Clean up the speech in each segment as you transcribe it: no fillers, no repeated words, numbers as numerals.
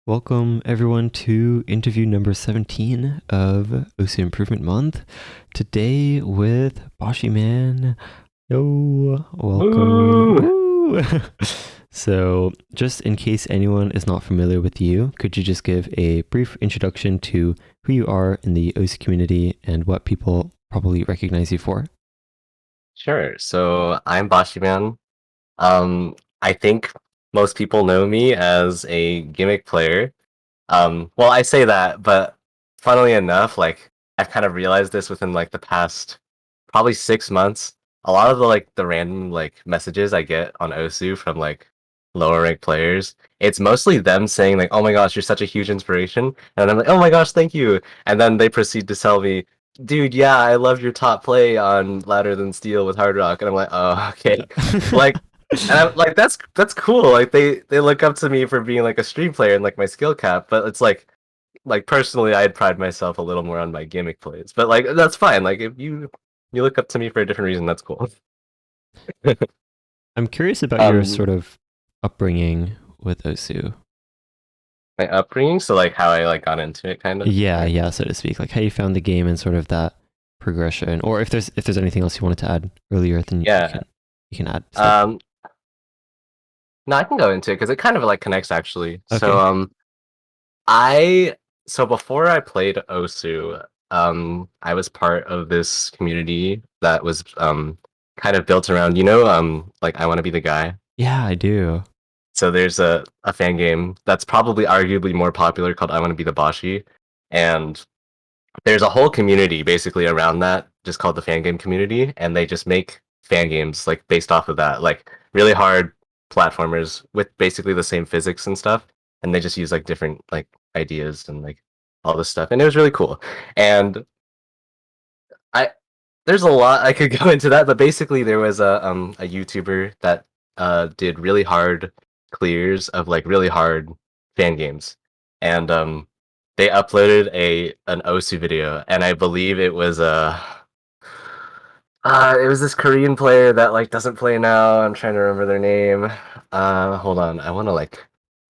Welcome everyone to interview number 17 of OC Improvement Month. Today with Bossy Man. Yo, welcome. Woo! Woo! So, just in case anyone is not familiar with you, could you just give a brief introduction to who you are in the OC community and what people probably recognize you for? Sure. So I'm Bossy Man. I think most people know me as a gimmick player. Well, I say that, but funnily enough, like I've kind of realized this within like the past probably 6 months. A lot of the random like messages I get on OSU from like lower ranked players, it's mostly them saying like, "Oh my gosh, you're such a huge inspiration," and I'm like, "Oh my gosh, thank you," and then they proceed to tell me, "Dude, yeah, I love your top play on Louder Than Steel with Hard Rock," and I'm like, "Oh, okay," like. And I'm like, that's cool. Like they look up to me for being like a stream player and like my skill cap, but it's like personally, I'd pride myself a little more on my gimmick plays. But like that's fine. Like if you look up to me for a different reason, that's cool. I'm curious about your um, sort of upbringing with OSU. my upbringing, so like how I like got into it, kind of. Yeah, Or, yeah, so to speak. Like how you found the game and sort of that progression. Or if there's anything else you wanted to add earlier, then yeah. you can add stuff. Um, no, I can go into it because it kind of like connects actually. So Okay. I so before I played Osu, I was part of this community that was kind of built around, like I want to be the guy. Yeah, I do. So there's a fan game that's probably arguably more popular called I Want to Be the Boshi, and there's a whole community basically around that, just called the fan game community, and they just make fan games like based off of that, like really hard platformers with basically the same physics and stuff, and they just use like different like ideas and like all this stuff, and it was really cool. And I there's a lot I could go into that, but basically there was a YouTuber that did really hard clears of like really hard fan games, and they uploaded a an Osu video, and I believe it was this Korean player that like doesn't play now. I'm trying to remember their name. Hold on, I want to like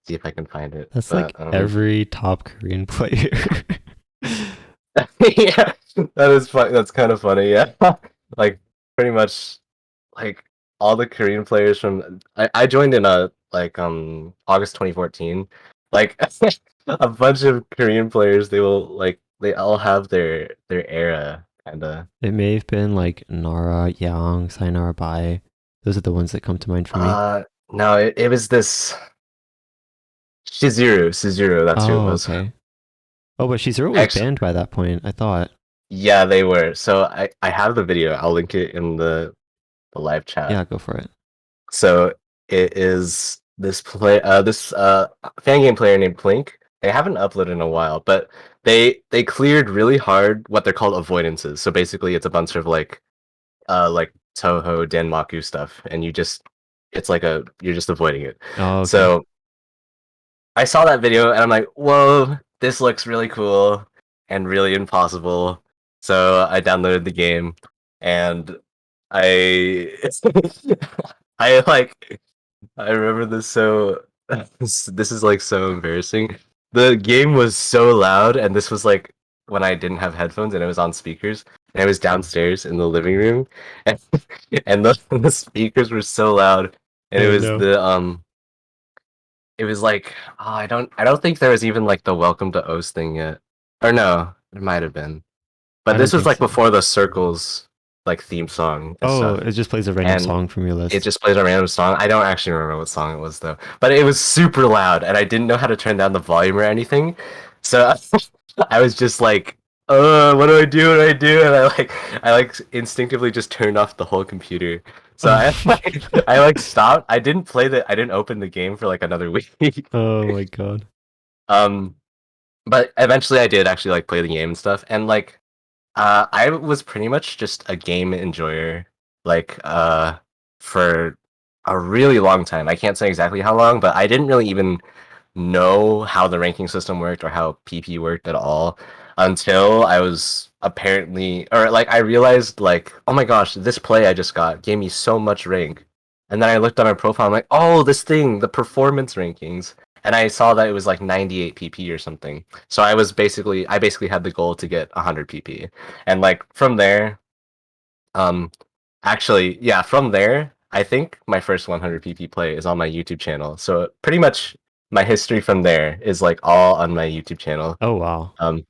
see if I can find it, That's but like every top Korean player. yeah, that is fun. That's kind of funny. Yeah, like pretty much like all the Korean players from I joined in August 2014. Like a bunch of Korean players, they all have their era kind of. It may have been like Nara, Yang, Sayonara Bai. Those are the ones that come to mind for me. Uh no, it was this Shizuru. That's who it Oh, was. okay. Oh, but Shizuru was Actually, banned by that point, I thought. yeah, they were. So I have the video. I'll link it in the live chat. Yeah, go for it. So it is this fan game player named Plink. They haven't uploaded in a while, but they cleared really hard what they're called avoidances. So basically it's a bunch of like Toho Denmaku stuff, and you're just avoiding it. Oh, okay. So I saw that video and I'm like, whoa, this looks really cool and really impossible. So I downloaded the game, and I I like I remember this so this is like so embarrassing. The game was so loud, and this was like when I didn't have headphones and it was on speakers, and I was downstairs in the living room, and, and the speakers were so loud, and Oh no. it was like, oh, I don't think there was even like the welcome to O's thing yet. Or no, it might have been. But I don't this was think like so. before the circles like theme song and Oh, stuff. it just plays a random And song from your it list. just plays a random song. I don't actually remember what song it was though. But it was super loud, and I didn't know how to turn down the volume or anything. So I was just like, what do I do? What do I do? And I instinctively just turned off the whole computer. So Oh, I like stopped. I didn't open the game for like another week. oh my god. Um but eventually I did actually like play the game and stuff. And like I was pretty much just a game enjoyer, like for a really long time. I can't say exactly how long, but I didn't really even know how the ranking system worked or how PP worked at all until I was apparently, or like I realized like, oh my gosh, this play I just got gave me so much rank. And then I looked on my profile, I'm like, oh, this thing, the performance rankings. and I saw that it was like 98 pp or something. So I basically had the goal to get 100 pp, and like from there, um, actually, yeah, from there, I think my first 100 pp play is on my YouTube channel. So pretty much my history from there is like all on my YouTube channel. Oh wow. Um,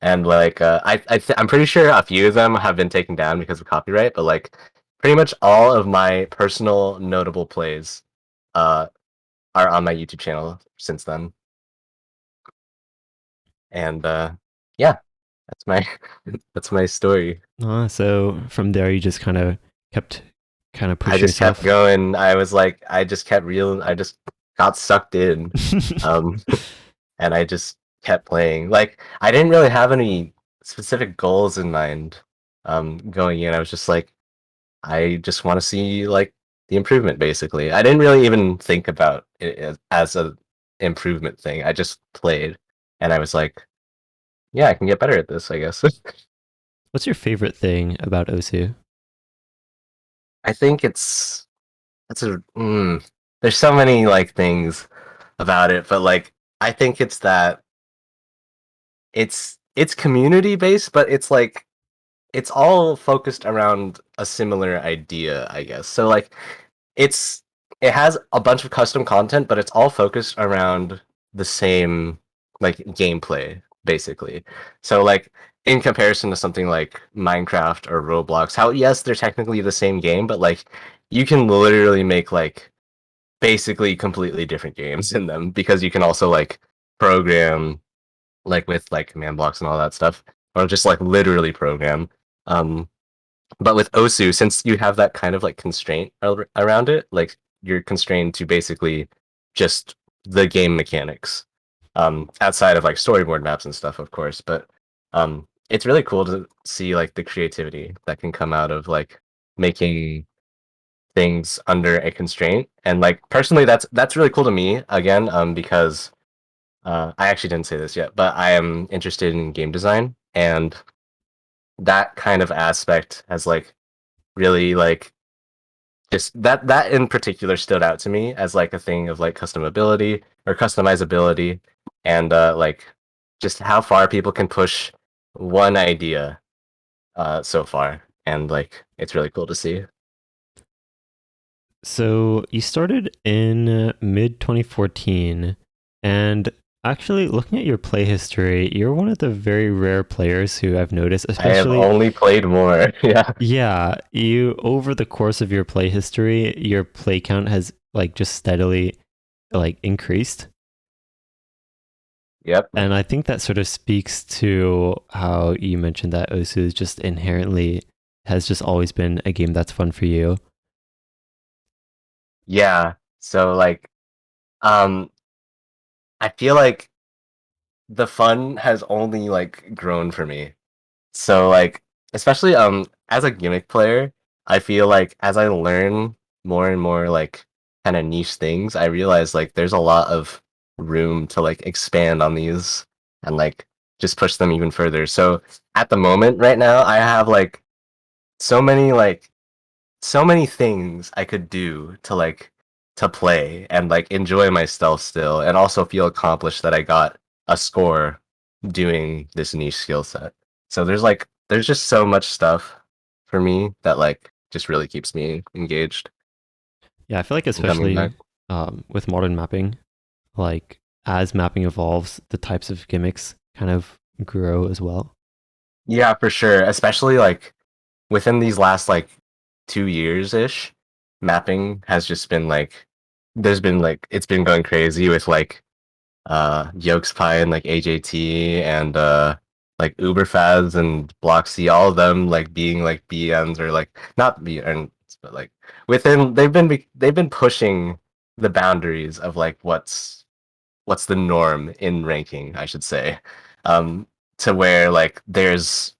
and like I'm pretty sure a few of them have been taken down because of copyright, but like pretty much all of my personal notable plays uh are on my YouTube channel since then. And yeah, that's my that's my story. So from there, you just kept kind of I pushing just kept yourself. going. I just kept real. I just got sucked in, um, and I just kept playing. Like I didn't really have any specific goals in mind, going in. I was just like, I just want to see like the improvement. Basically, I didn't really even think about it as a improvement thing. I just played, and I was like, yeah, I can get better at this, I guess. What's your favorite thing about Osu? I think that's there's so many like things about it, but like I think it's that it's community based, but it's like it's all focused around a similar idea, I guess. So like it's it has a bunch of custom content, but it's all focused around the same like gameplay, basically. So like in comparison to something like Minecraft or Roblox, how yes, they're technically the same game, but like you can literally make like basically completely different games in them because you can also like program like with like command blocks and all that stuff, or just like literally program. Um, but with Osu, since you have that kind of like constraint around it, like you're constrained to basically just the game mechanics, outside of like storyboard maps and stuff, of course. But it's really cool to see like the creativity that can come out of like making things under a constraint. And like personally, that's really cool to me. Again, because I actually didn't say this yet, but I am interested in game design, and that kind of aspect has like really like just that in particular stood out to me as like a thing of like customability or customizability, and like just how far people can push one idea so far, and like it's really cool to see. So you started in mid 2014, and actually looking at your play history, you're one of the very rare players who I've noticed, I have especially only played more. Yeah. yeah, you over the course of your play history, your play count has like just steadily like increased. Yep. And I think that sort of speaks to how you mentioned that Osu is just inherently has just always been a game that's fun for you. Yeah. So like um I feel like the fun has only like grown for me. So like especially as a gimmick player, I feel like as I learn more and more like kind of niche things, I realize like there's a lot of room to like expand on these and like just push them even further. So at the moment right now, I have like so many like so many things I could do to like to play and like enjoy myself still and also feel accomplished that I got a score doing this niche skill set. So there's just so much stuff for me that like just really keeps me engaged Yeah, I feel like and coming back. especially with modern mapping, like as mapping evolves, the types of gimmicks kind of grow as well. Yeah, for sure. Especially like within these last like 2 years ish, mapping has just been like there's been like it's been going crazy with like Yolks Pie and like AJT and like Uberfaz and Bloxy, all of them like being like BNs or like not BNs, but like within they've been pushing the boundaries of like what's the norm in ranking, I should say. Um to where like there's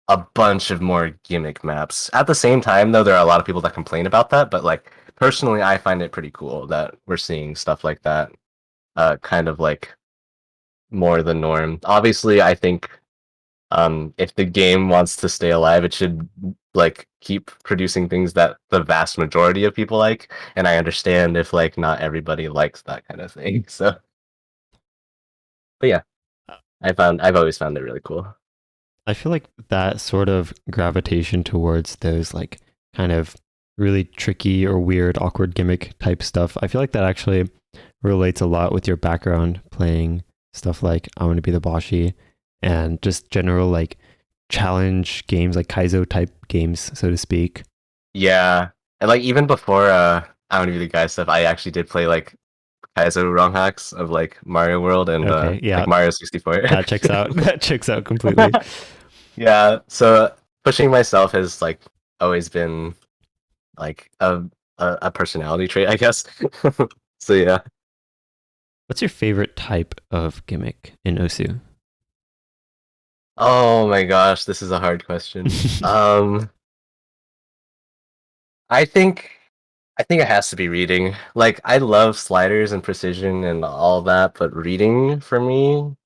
a bunch of more gimmick maps. At the same time though, there are a lot of people that complain about that, but like personally I find it pretty cool that we're seeing stuff like that kind of like more the norm. Obviously, I think If the game wants to stay alive, it should like keep producing things that the vast majority of people like. And I understand if like not everybody likes that kind of thing. So, but yeah, I've always found it really cool. I feel like that sort of gravitation towards those like kind of really tricky or weird, awkward gimmick type stuff, I feel like that actually relates a lot with your background playing stuff like I Want to Be the Boshi and just general like challenge games, like Kaizo type games, so to speak. Yeah, and like even before I want to be the guy stuff, I actually did play like Kaizo ROM hacks of like Mario World and Okay, yeah, like Mario 64. that checks out. That checks out completely. Yeah, so pushing myself has like always been like a personality trait, I guess. So yeah. What's your favorite type of gimmick in Osu? Oh my gosh, this is a hard question. I think I think it has to be reading. Like I love sliders and precision and all that, but reading for me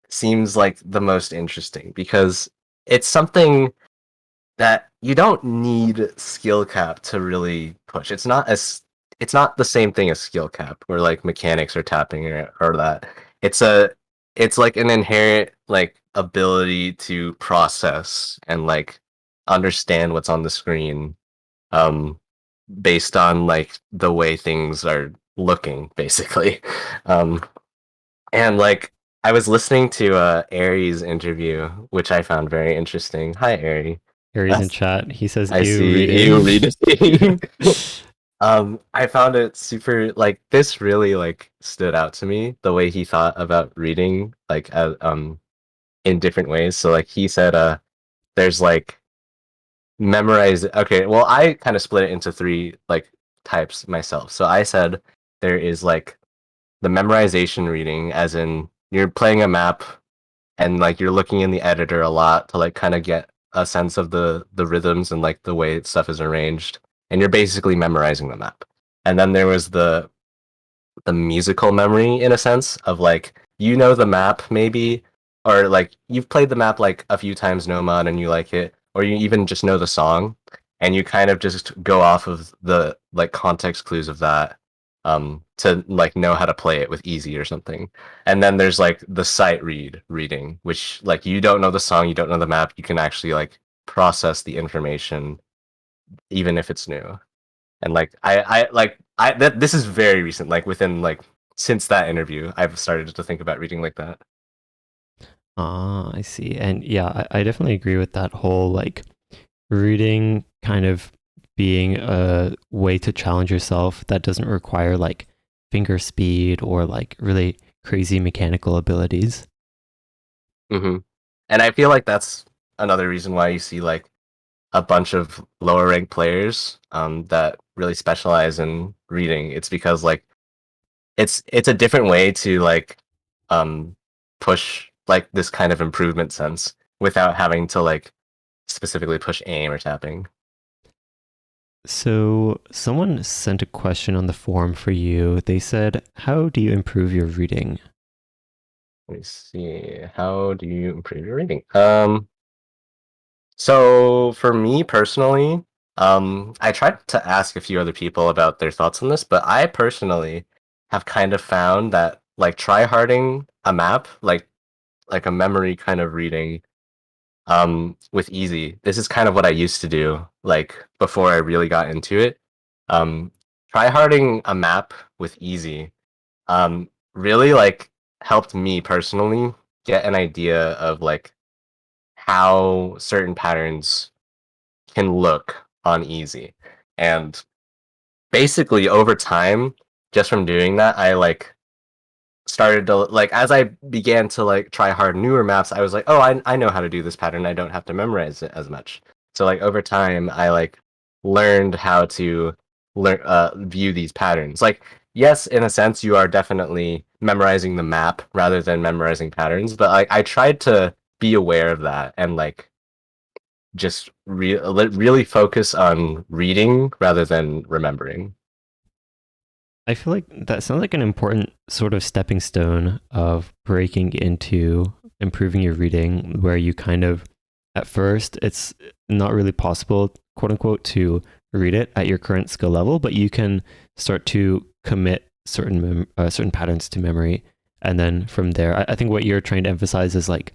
seems like the most interesting because it's something that you don't need skill cap to really push. It's not the same thing as skill cap where like mechanics or tapping or that. It's a it's like an inherent like ability to process and like understand what's on the screen um based on like the way things are looking basically. Um and like I was listening to Aries interview, which I found very interesting. Hi, Ari. Aries in chat, he says, I ew, see you reading. reading. I found it super like this really like stood out to me the way he thought about reading like in different ways. So like he said there's like memorize okay, well I kind of split it into three like types myself. So I said there is like the memorization reading as in you're playing a map and like you're looking in the editor a lot to like kind of get a sense of the rhythms and like the way stuff is arranged and you're basically memorizing the map. And then there was the musical memory in a sense of like you know the map maybe or like you've played the map like a few times no mod and you like it or you even just know the song and you kind of just go off of the like context clues of that to like know how to play it with easy or something. And then there's like the sight reading which like you don't know the song, you don't know the map, you can actually like process the information even if it's new. And like I like I that this is very recent, like within like since that interview, I've started to think about reading like that. Ah, I see. And yeah, I definitely agree with that whole like reading kind of being a way to challenge yourself that doesn't require like finger speed or like really crazy mechanical abilities. Hmm. And I feel like that's another reason why you see like a bunch of lower ranked players that really specialize in reading. It's because like it's a different way to like um push like this kind of improvement sense without having to like specifically push aim or tapping. So, someone sent a question on the forum for you. They said, how do you improve your reading? Let me see. How do you improve your reading? So for me personally, I tried to ask a few other people about their thoughts on this, but I personally have kind of found that like tryharding a map, like a memory kind of reading, with easy. This is kind of what I used to do, like before I really got into it. Um, tryharding a map with easy, really like helped me personally get an idea of like how certain patterns can look on easy. And basically over time, just from doing that, I like started to like as I began to like try hard newer maps, I was like, oh, I know how to do this pattern. I don't have to memorize it as much. So like over time, I like learned how to learn view these patterns. Like yes, in a sense, you are definitely memorizing the map rather than memorizing patterns. But like I tried to be aware of that and like just really focus on reading rather than remembering. I feel like that sounds like an important sort of stepping stone of breaking into improving your reading where you kind of, at first, it's not really possible, quote unquote, to read it at your current skill level, but you can start to commit certain patterns to memory. And then from there, I think what you're trying to emphasize is like,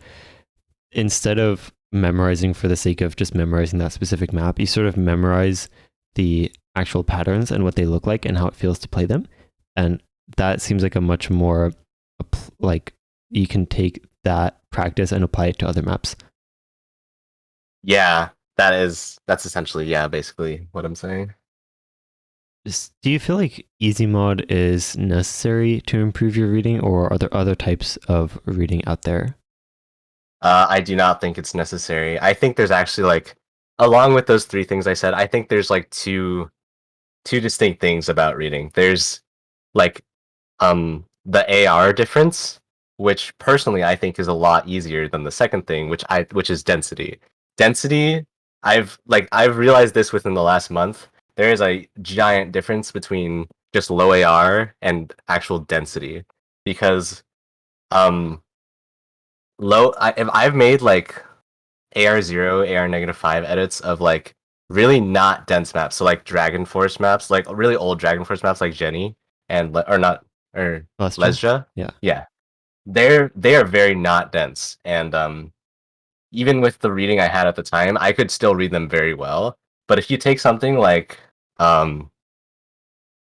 instead of memorizing for the sake of just memorizing that specific map, you sort of memorize the actual patterns and what they look like and how it feels to play them. And that seems like a much more like you can take that practice and apply it to other maps. Yeah, that's essentially, yeah, basically what I'm saying. Do you feel like easy mod is necessary to improve your reading, or are there other types of reading out there? I do not think it's necessary. I think there's actually like, along with those three things I said, I think there's like two distinct things about reading. There's like the AR difference, which personally I think is a lot easier than the second thing, which is density. Density, I've realized this within the last month. There is a giant difference between just low AR and actual density, because um if I've made like AR0, AR -5 edits of like really not dense maps, so like Dragon Force maps, like really old Dragon Force maps like Jenny and or not or Lestra? Lesja. Yeah. Yeah, they are very not dense, and even with the reading I had at the time, I could still read them very well. But if you take something like um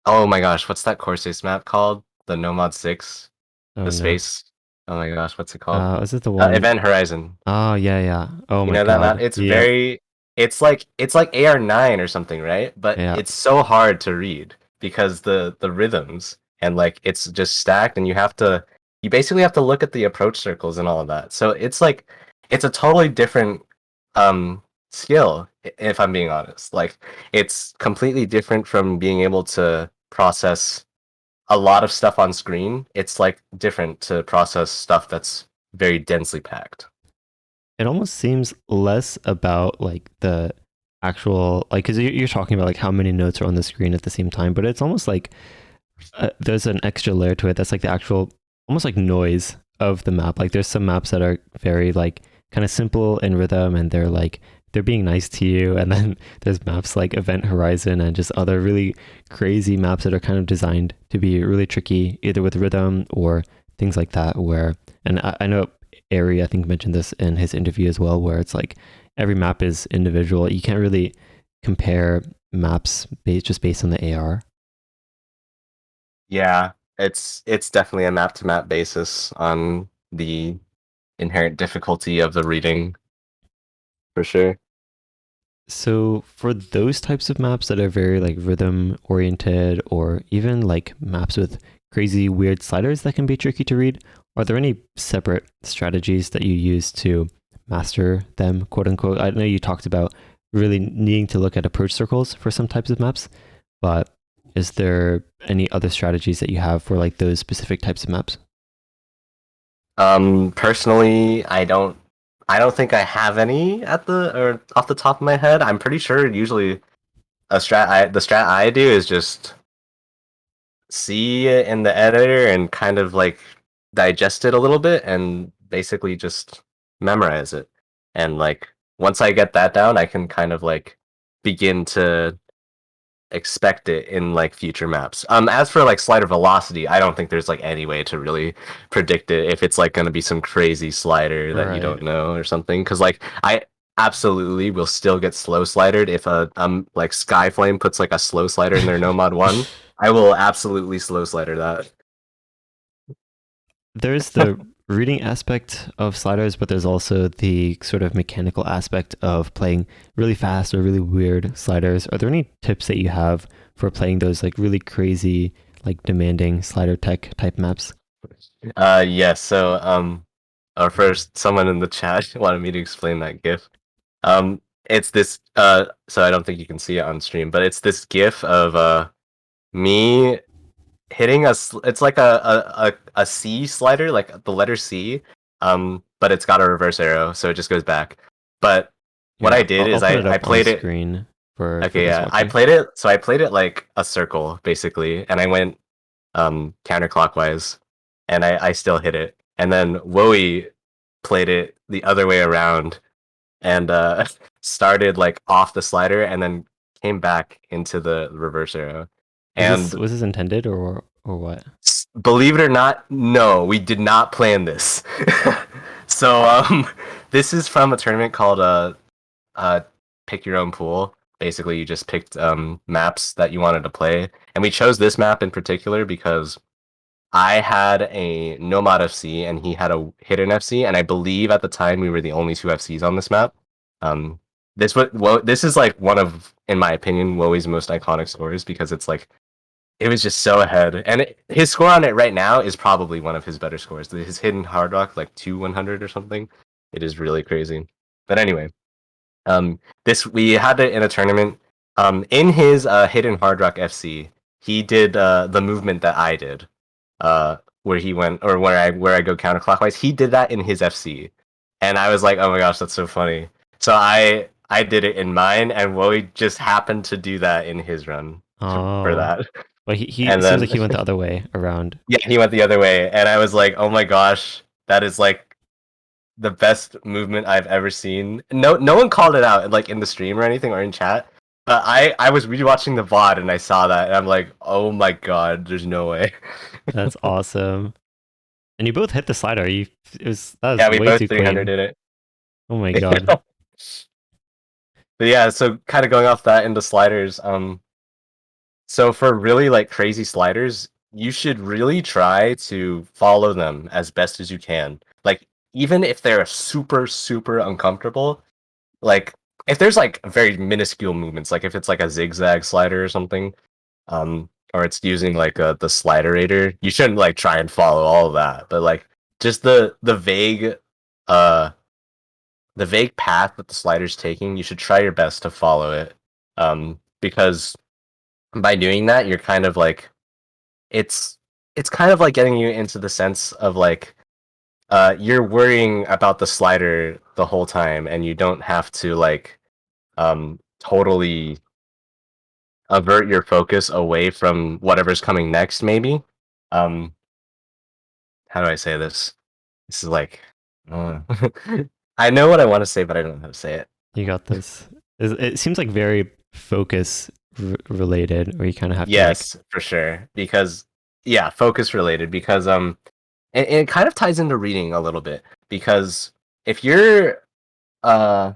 oh my gosh, what's that Corsace map called? The Nomad 6, Oh the no. space. Oh my gosh, what's it called? Is it the one? Event Horizon. Oh yeah, yeah. Oh You my know that map? god. It's Yep. very it's like AR9 or something, right? But Yeah. it's so hard to read because the rhythms, and like it's just stacked, and you basically have to look at the approach circles and all of that. So it's like it's a totally different skill, if I'm being honest. Like it's completely different from being able to process a lot of stuff on screen. It's like different to process stuff that's very densely packed. It almost seems less about like the actual, like, because you're talking about like how many notes are on the screen at the same time, but it's almost like there's an extra layer to it that's like the actual, almost like noise of the map. Like there's some maps that are very like kind of simple in rhythm, and they're being nice to you, and then there's maps like Event Horizon and just other really crazy maps that are kind of designed to be really tricky, either with rhythm or things like that. Where, and I know Ari, I think, mentioned this in his interview as well, where it's like every map is individual. You can't really compare maps just based on the AR. Yeah, it's definitely a map to map basis on the inherent difficulty of the reading, for sure. So for those types of maps that are very like rhythm oriented, or even like maps with crazy weird sliders that can be tricky to read, are there any separate strategies that you use to master them, quote unquote? I know you talked about really needing to look at approach circles for some types of maps, but is there any other strategies that you have for like those specific types of maps? Personally, I don't think I have any at the or off the top of my head. I'm pretty sure usually the strat I do is just see it in the editor and kind of like digest it a little bit and basically just memorize it. And like once I get that down, I can kind of like begin to expect it in like future maps. As for like slider velocity, I don't think there's like any way to really predict it if it's like going to be some crazy slider that you Right. don't know or something. Because like I absolutely will still get slow slidered if a like Skyflame puts like a slow slider in their no mod one. I will absolutely slow slider that. There's the reading aspect of sliders, but there's also the sort of mechanical aspect of playing really fast or really weird sliders. Are there any tips that you have for playing those like really crazy, like demanding slider tech type maps? Yes. So first someone in the chat wanted me to explain that GIF. It's this so I don't think you can see it on stream, but it's this GIF of me hitting it's like a C slider, like the letter C, but it's got a reverse arrow, so it just goes back. But what Here, I did I'll is put it I up on played it. screen for Okay, those yeah, I watching. played it. So I played it like a circle basically, and I went counterclockwise, and I still hit it. And then Woey played it the other way around and started like off the slider and then came back into the reverse arrow. And Was this intended or what? believe it or not, no, we did not plan this. So this is from a tournament called uh pick your own pool. Basically, you just picked maps that you wanted to play, and we chose this map in particular because I had a Nomad FC and he had a Hidden FC, and I believe at the time we were the only two FCs on this map. Um, this is like one of, in my opinion, Wowie's most iconic scores because it's like it was just so ahead, and his score on it right now is probably one of his better scores. His Hidden Hard Rock like 2-100 or something. It is really crazy. But anyway, this we had it in a tournament. In his Hidden Hard Rock FC, he did the movement that I did, where he went or where I go counterclockwise. He did that in his FC, and I was like, oh my gosh, that's so funny. So I did it in mine, and Wowie just happened to do that in his run for Oh, that. but he And it seems then like he went the other way around. yeah, he went the other way, and I was like, oh my gosh, that is like the best movement I've ever seen. No one called it out like in the stream or anything or in chat. But I was rewatching the VOD and I saw that and I'm like, oh my god, there's no way. That's awesome. And you both hit the slider. That Yeah, was we way both too 300 clean. did it. Oh my god. But yeah, so kind of going off that into sliders, so for really like crazy sliders, you should really try to follow them as best as you can. Like even if they're super uncomfortable, like if there's like very minuscule movements, like if it's like a zigzag slider or something, or it's using like the sliderator, you shouldn't like try and follow all of that. But like just uh the vague path that the slider's taking, you should try your best to follow it. Because by doing that, you're kind of like it's kind of like getting you into the sense of like you're worrying about the slider the whole time and you don't have to like totally avert your focus away from whatever's coming next maybe. um how do I say this? This is like uh, I know what I want to say but I don't know how to say it. You got this. It seems like very focus related, where you kind of have to like. Yes, for sure, because yeah, focus related because and it kind of ties into reading a little bit because if you're uh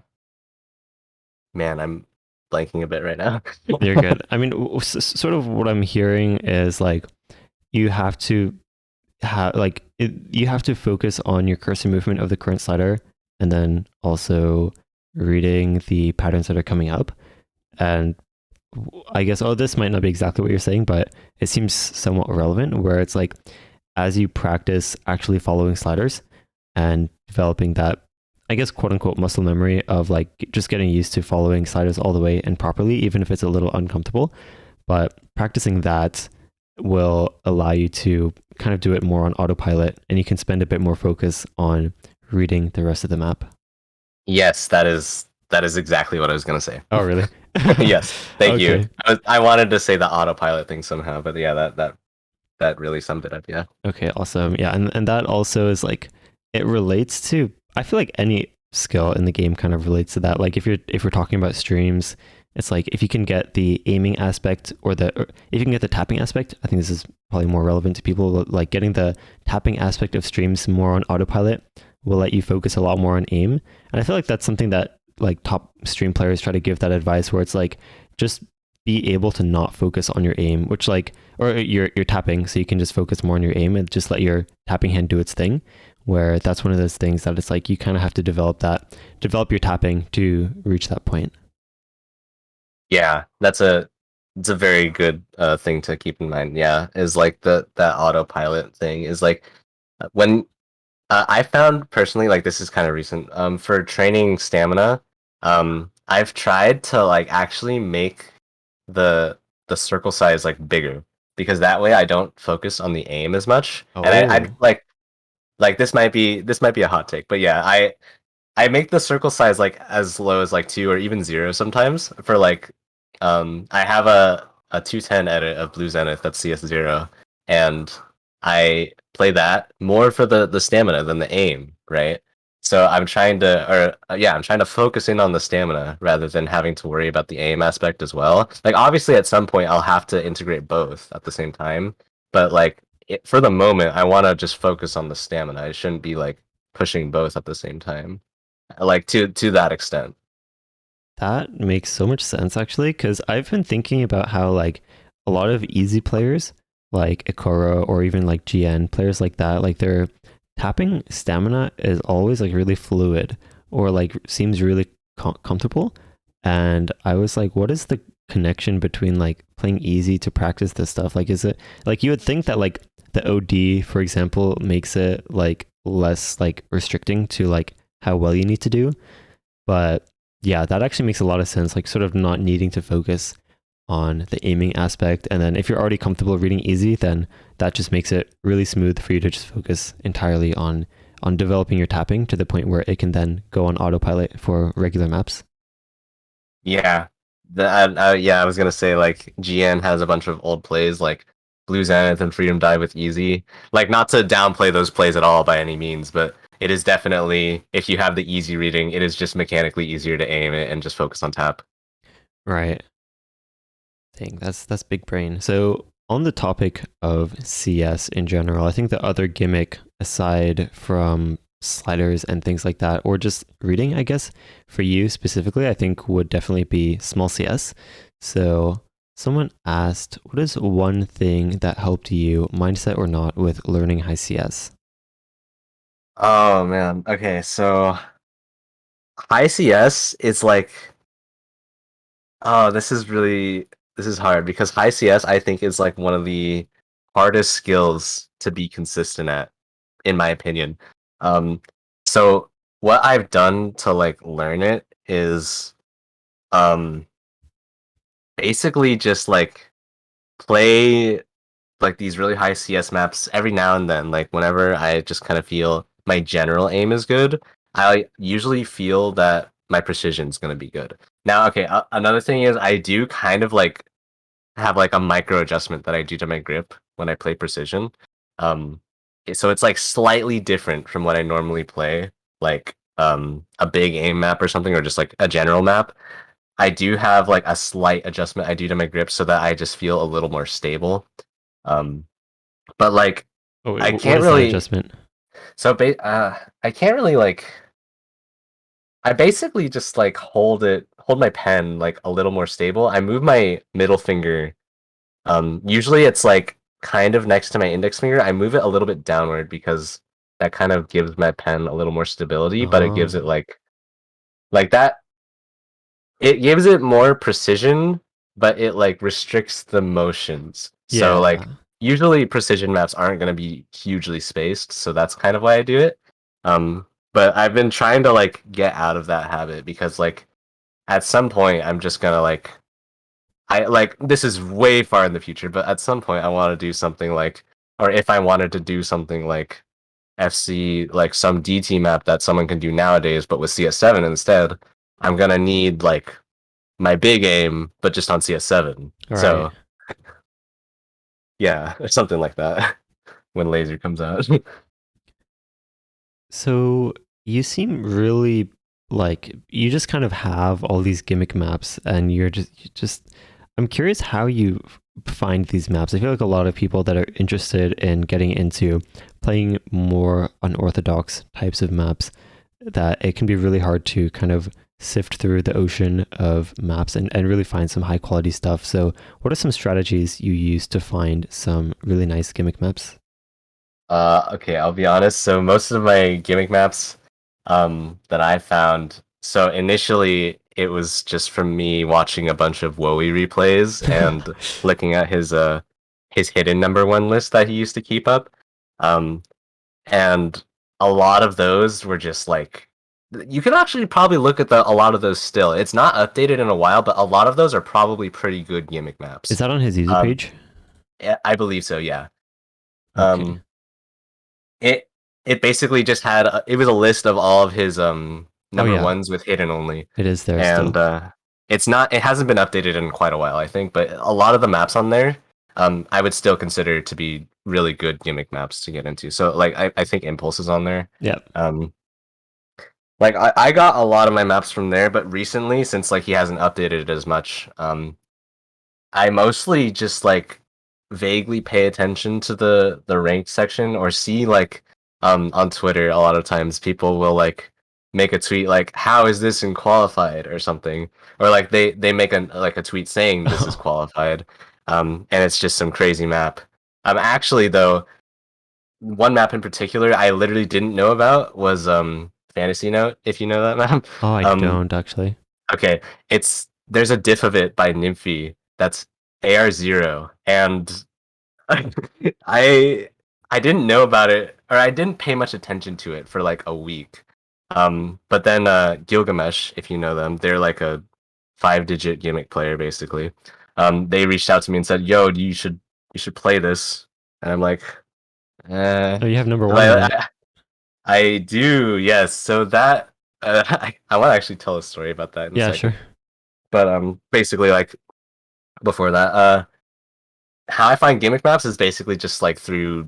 man, I'm blanking a bit right now. You're good. I mean, sort of what I'm hearing is like you have to you have to focus on your cursor movement of the current slider, and then also reading the patterns that are coming up. And I guess, oh, this might not be exactly what you're saying, but it seems somewhat relevant. Where it's like as you practice actually following sliders and developing that, I guess, quote unquote, muscle memory of like just getting used to following sliders all the way and properly, even if it's a little uncomfortable. But practicing that will allow you to kind of do it more on autopilot, and you can spend a bit more focus on reading the rest of the map. Yes, that is exactly what I was gonna say. Oh, really? Yes, thank you. Okay. I wanted to say the autopilot thing somehow, but yeah, that really summed it up. Yeah. Okay, awesome. Yeah, and that also is like it relates to, I feel like any skill in the game kind of relates to that. Like if we're talking about streams, it's like if you can get the aiming aspect or if you can get the tapping aspect, I think this is probably more relevant to people. Like getting the tapping aspect of streams more on autopilot will let you focus a lot more on aim. And I feel like that's something that like top stream players try to give that advice, where it's like just be able to not focus on your aim, which like, or your tapping, so you can just focus more on your aim and just let your tapping hand do its thing. Where that's one of those things that it's like you kind of have to develop your tapping to reach that point. Yeah, it's a very good thing to keep in mind. Yeah, is like that autopilot thing is like when I found personally, like this is kind of recent, for training stamina, I've tried to like actually make the the circle size like bigger because that way I don't focus on the aim as much. And I Oh, like this might be a hot take, but yeah, I make the circle size like as low as like 2 or even 0 sometimes for like I have a 210 edit of Blue Zenith that's CS0 and I play that more for the stamina than the aim, right? So I'm trying to, I'm trying to focus in on the stamina rather than having to worry about the aim aspect as well. Like obviously at some point I'll have to integrate both at the same time, but like for the moment I want to just focus on the stamina. I shouldn't be like pushing both at the same time, like to that extent. That makes so much sense actually, because I've been thinking about how like a lot of easy players like Ikora or even like GN players like that, like their tapping stamina is always like really fluid or like seems really comfortable. And I was like, what is the connection between like playing easy to practice this stuff? Like, is it like you would think that like the OD, for example, makes it like less like restricting to like how well you need to do, but yeah, that actually makes a lot of sense. Like, sort of not needing to focus on the aiming aspect. And then if you're already comfortable reading easy, then that just makes it really smooth for you to just focus entirely on developing your tapping to the point where it can then go on autopilot for regular maps. Yeah, yeah, I was gonna say like GN has a bunch of old plays like Blue Zenith and Freedom Dive with easy. Like not to downplay those plays at all by any means, but it is definitely if you have the easy reading, it is just mechanically easier to aim it and just focus on tap. Right. Dang, that's big brain. So on the topic of CS in general, I think the other gimmick aside from sliders and things like that, or just reading, I guess, for you specifically, I think would definitely be small CS. So someone asked, what is one thing that helped you, mindset or not, with learning high CS? Oh man. Okay, so high CS is like this is hard because high CS I think is like one of the hardest skills to be consistent at, in my opinion. Um, so what I've done to like learn it is um basically just like play like these really high CS maps every now and then. Like whenever I just kind of feel my general aim is good, I usually feel that my precision is gonna be good. Now, okay, another thing is I do kind of like have like a micro adjustment that I do to my grip when I play precision. Um, so it's like slightly different from what I normally play, like a big aim map or something, or just like a general map. I do have like a slight adjustment I do to my grip so that I just feel a little more stable. Um, but like Oh, I what can't is that really, adjustment? I can't really like. I basically just like hold my pen like a little more stable. I move my middle finger. Usually it's like kind of next to my index finger. I move it a little bit downward because that kind of gives my pen a little more stability, but it gives it Oh, like that. It gives it more precision, but it like restricts the motions. So yeah. like usually precision maps aren't going to be hugely spaced, so that's kind of why I do it. But I've been trying to like get out of that habit because like at some point I'm just gonna like I like this is way far in the future, but at some point I want to do something like, or if I wanted to do something like FC, like some DT map that someone can do nowadays, but with CS7 instead, I'm gonna need like my big aim, but just on CS7. All right. So yeah, or something like that when laser comes out. So you seem really like you just kind of have all these gimmick maps and you just I'm curious how you find these maps. I feel like a lot of people that are interested in getting into playing more unorthodox types of maps that it can be really hard to kind of sift through the ocean of maps and really find some high quality stuff. So what are some strategies you use to find some really nice gimmick maps? Okay, I'll be honest. So most of my gimmick maps, that I found. So initially, it was just from me watching a bunch of Wowie replays and looking at his hidden number one list that he used to keep up. Um, and a lot of those were just like you can actually probably look at a lot of those still. It's not updated in a while, but a lot of those are probably pretty good gimmick Is maps. that on his user Um, page? yeah, I believe so. Yeah. Okay. Um, it it basically just had it was a list of all of his Oh number yeah, ones with hidden only, it is there and still. it hasn't been updated in quite a while, I think, but a lot of the maps on there I would still consider to be really good gimmick maps to get into. So like I think Impulse is on there. Yep. Um Like I got a lot of my maps from there, but recently, since like he hasn't updated it as much, I mostly just like vaguely pay attention to the ranked section or see like on Twitter a lot of times people will like make a tweet like how is this in qualified or something, or like they make a tweet saying this is qualified, and it's just some crazy map. Actually though, one map in particular I literally didn't know about was Fantasy Note, if you know that map. Oh, I um don't actually. Okay, there's a diff of it by Nymphy that's AR0, and I I didn't know about it, or I didn't pay much attention to it for like a week. But then Gilgamesh, if you know them, they're like a 5-digit gimmick player basically. They reached out to me and said, "Yo, you should play this," and I'm like, Oh, you have number one in I, it. I, I do, yes. So that I want to actually tell a story about that in a Yeah, second. sure. But basically, like before that, how I find gimmick maps is basically just like through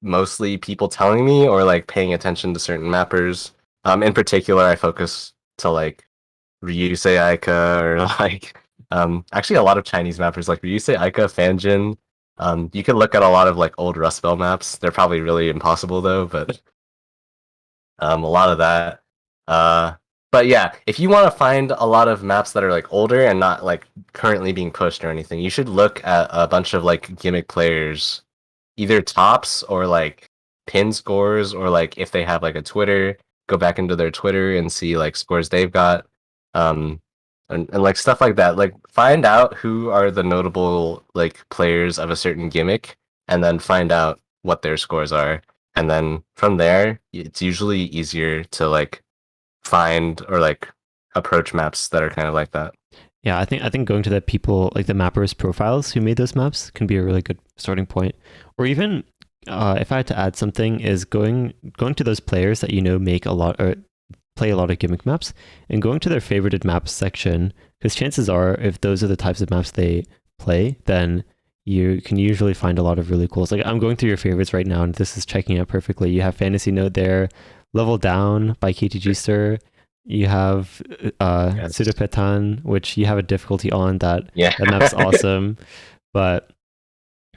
mostly people telling me or like paying attention to certain mappers. In particular, I focus to like Ryusei Aika or like actually a lot of Chinese mappers like Ryusei Aika, Fanjin. You can look at a lot of like old Rust Belt maps. They're probably really impossible though, but a lot of that. Uh, but yeah, if you want to find a lot of maps that are like older and not like currently being pushed or anything, you should look at a bunch of like gimmick players, either tops or like pin scores, or like if they have like a Twitter, go back into their Twitter and see like scores they've got, um, and like stuff like that. Like find out who are the notable like players of a certain gimmick, and then find out what their scores are, and then from there it's usually easier to like find or like approach maps that are kind of like that. Yeah, I think going to the people like the mappers profiles who made those maps can be a really good starting point. Or even if I had to add something, is going to those players that you know make a lot or play a lot of gimmick maps and going to their favorited maps section, because chances are if those are the types of maps they play, then you can usually find a lot of really cool. So, like I'm going through your favorites right now, and this is checking out perfectly. You have Fantasy Note there, Level Down by KTG Sir. You have Yes. Sudapetan, which you have a difficulty on Yeah. that map's awesome. But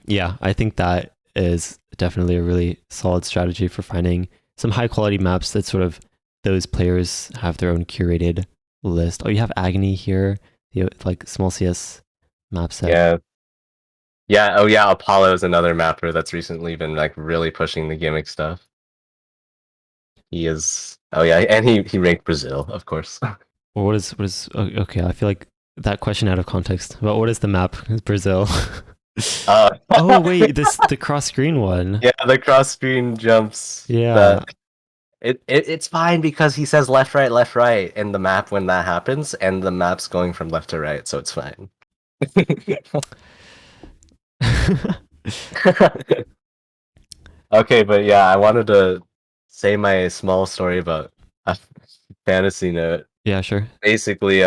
yeah, I think that is definitely a really solid strategy for finding some high quality maps that sort of those players have their own curated list. Oh, you have Agony here, the like small CS map set. Yeah. Yeah. Oh yeah. Apollo is another mapper that's recently been like really pushing the gimmick stuff. He is. Oh yeah, and he ranked Brazil, of course. Or what is okay? I feel like that question out of context. But what is the map? It's Brazil. Uh, Oh wait, this the cross screen one. yeah, the cross screen jumps. Yeah. That it's fine because he says left, right in the map when that happens, and the map's going from left to right, so it's fine. Okay, but yeah, I wanted to say my small story about a fantasy note. Yeah, sure. Basically,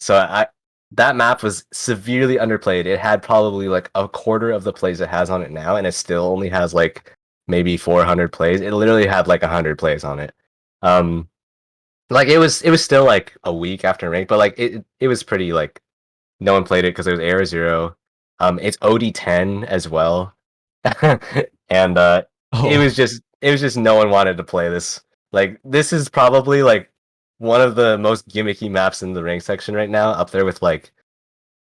so I that map was severely underplayed. It had probably like a quarter of the plays it has on it now, and it still only has like maybe 400 plays. It literally had like 100 plays on it. Um, like it was still like a week after rank, but like it was pretty like no one played it because it was Era Zero. It's OD10 as well, and it Oh, was just no one wanted to play this. Like this is probably like one of the most gimmicky maps in the rank section right now, up there with like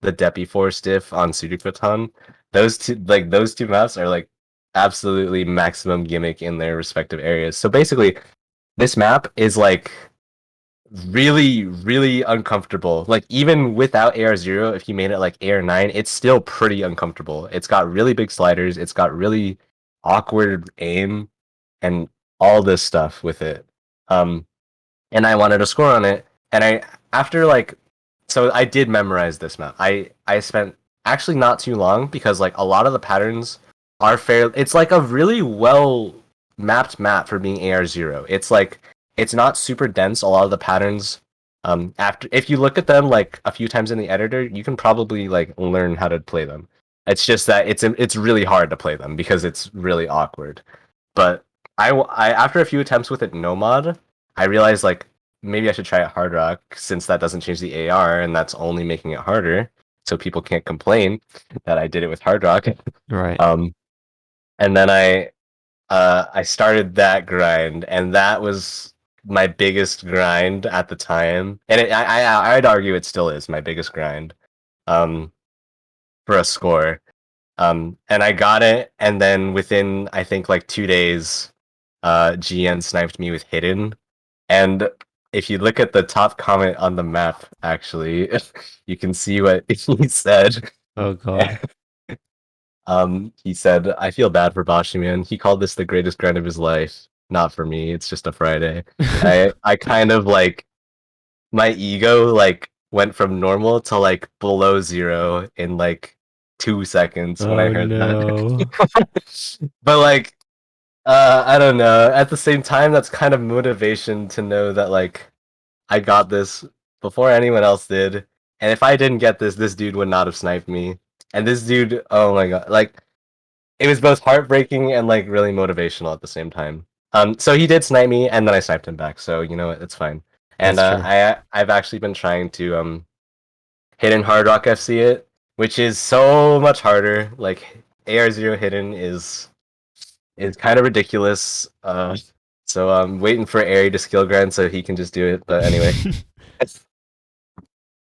the Depi Force diff on Sudikvoton. Those two maps are like absolutely maximum gimmick in their respective areas. So basically, this map is like really, really uncomfortable. Like even without AR0, if you made it like AR9, it's still pretty uncomfortable. It's got really big sliders, it's got really awkward aim and all this stuff with it. Um and I wanted to score on it. And I after like so I did memorize this map. I spent actually not too long because like a lot of the patterns are fair. It's like a really well mapped map for being AR0. It's like it's not super dense. A lot of the patterns, after if you look at them like a few times in the editor, you can probably like learn how to play them. It's just that it's really hard to play them because it's really awkward. But I after a few attempts with it no mod, I realized like maybe I should try it hard rock since that doesn't change the AR and that's only making it harder, so people can't complain that I did it with hard rock. Right. Um, and then I started that grind, and that was my biggest grind at the time, and I'd argue it still is my biggest grind, um, for a score. And I got it, and then within I think like 2 days, GN sniped me with hidden, and if you look at the top comment on the map, actually, you can see what he said. Oh God. He said, "I feel bad for Bossy Man. He called this the greatest grind of his life. Not for me. It's just a Friday." I kind of like my ego like went from normal to like below zero in like 2 seconds when I Oh heard that. no. But like, I don't know. At the same time, that's kind of motivation to know that like I got this before anyone else did. And if I didn't get this dude would not have sniped me. And this dude, oh my god, like it was both heartbreaking and like really motivational at the same time. So he did snipe me, and then I sniped him back. So you know what, it's fine. And That's true. I've actually been trying to hidden hard rock FC it, which is so much harder. Like AR0 hidden is kind of ridiculous. So I'm waiting for Airy to skill grind so he can just do it. But anyway,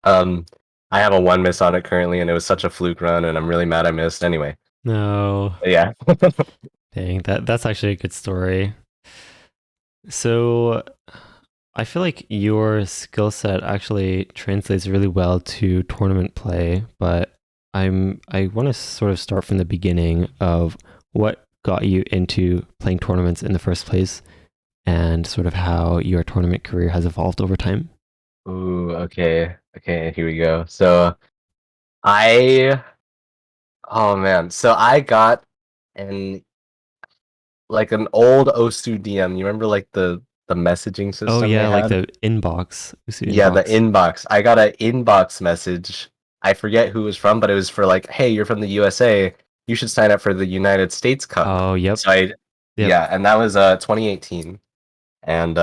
um, I have a 1 miss on it currently, and it was such a fluke run, and I'm really mad I missed. Anyway, No. yeah. Dang, that's actually a good story. So I feel like your skill set actually translates really well to tournament play, but I want to sort of start from the beginning of what got you into playing tournaments in the first place and sort of how your tournament career has evolved over time. Ooh, okay, okay. Here we go. So I, oh man, so I got an like an old Osu DM. You remember like the messaging Oh system they yeah, like had? the inbox, Usu Yeah, the inbox. inbox. I got an inbox message. I forget who it was from, but it was for like, "Hey, you're from the USA. You should sign up for the United States Cup." Oh, yep. So I, Yep. yeah, and that was 2018. And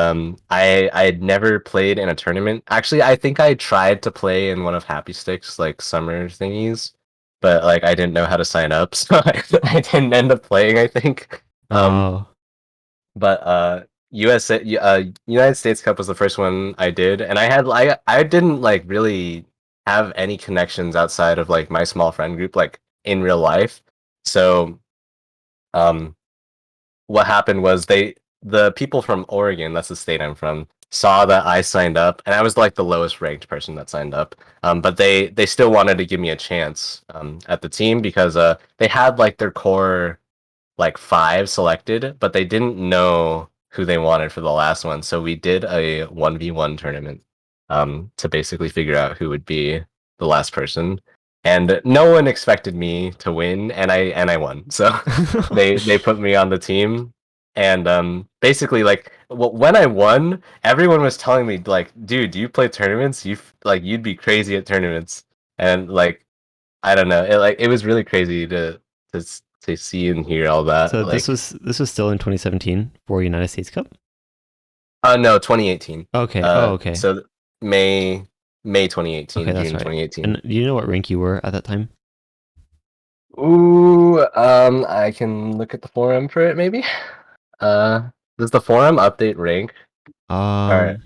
I had never played in a tournament. Actually, I think I tried to play in one of Happy Stick's like summer thingies, but like I didn't know how to sign up, so I didn't end up playing, I think. Um, Oh. but United States Cup was the first one I did, and I didn't like really have any connections outside of like my small friend group, like in real life. So um, what happened was the people from Oregon, that's the state I'm from, saw that I signed up, and I was like the lowest ranked person that signed up. But they still wanted to give me a chance at the team because they had like their core like five selected, but they didn't know who they wanted for the last one. So we did a 1v1 tournament to basically figure out who would be the last person. And no one expected me to win, and I won. So they put me on the team, and basically like when I won, everyone was telling me like, "Dude, do you play tournaments? Like you'd be crazy at tournaments." And like I don't know, it was really crazy to see and hear all that. So Like, this was still in 2017 for United States Cup? no, 2018. Okay. Oh, okay. So May Okay, 2018, that's June right. 2018. And do you know what rank you were at that time? Ooh, I can look at the forum for it maybe. Uh, does the forum update rank? All right. Um,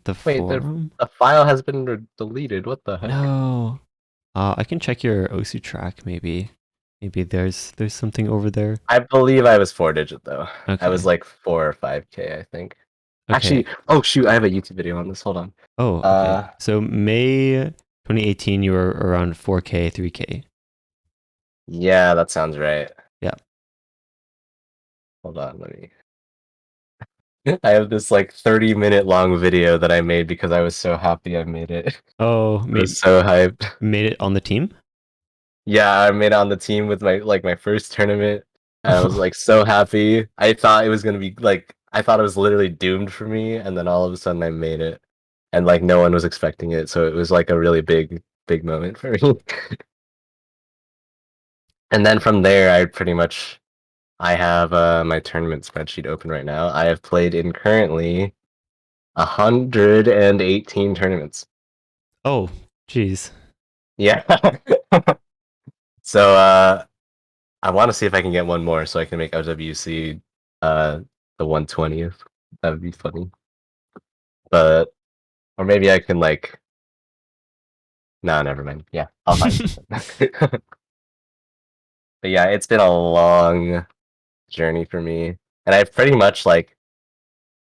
the Wait, forum? the file has been deleted. What the heck? No. I can check your OSU track maybe. Maybe there's something over there. I believe I was 4 digit though. I was Okay. like 4 or 5K, I think. Actually, Okay. oh shoot, I have a YouTube video on this. Hold on. Oh, okay. Uh, So May 2018 you were around 4K, 3K. yeah, that sounds right. Yeah. Hold on, let me. I have this like 30-minute long video that I made because I was so happy I made it. Oh, I was so hyped. made it on the team? Yeah, I made it on the team with my first tournament, and I was like so happy. I thought it was gonna be like I thought it was literally doomed for me, and then all of a sudden I made it, and like no one was expecting it, so it was like a really big moment for me. And then from there, I have my tournament spreadsheet open right now. I have played in currently 118 tournaments. Oh, geez. Yeah. So I want to see if I can get one more so I can make OWC the 120th. That would be funny. But or maybe I can like no, never mind. Yeah, I'll find something. But yeah, it's been a long journey for me. And I've pretty much like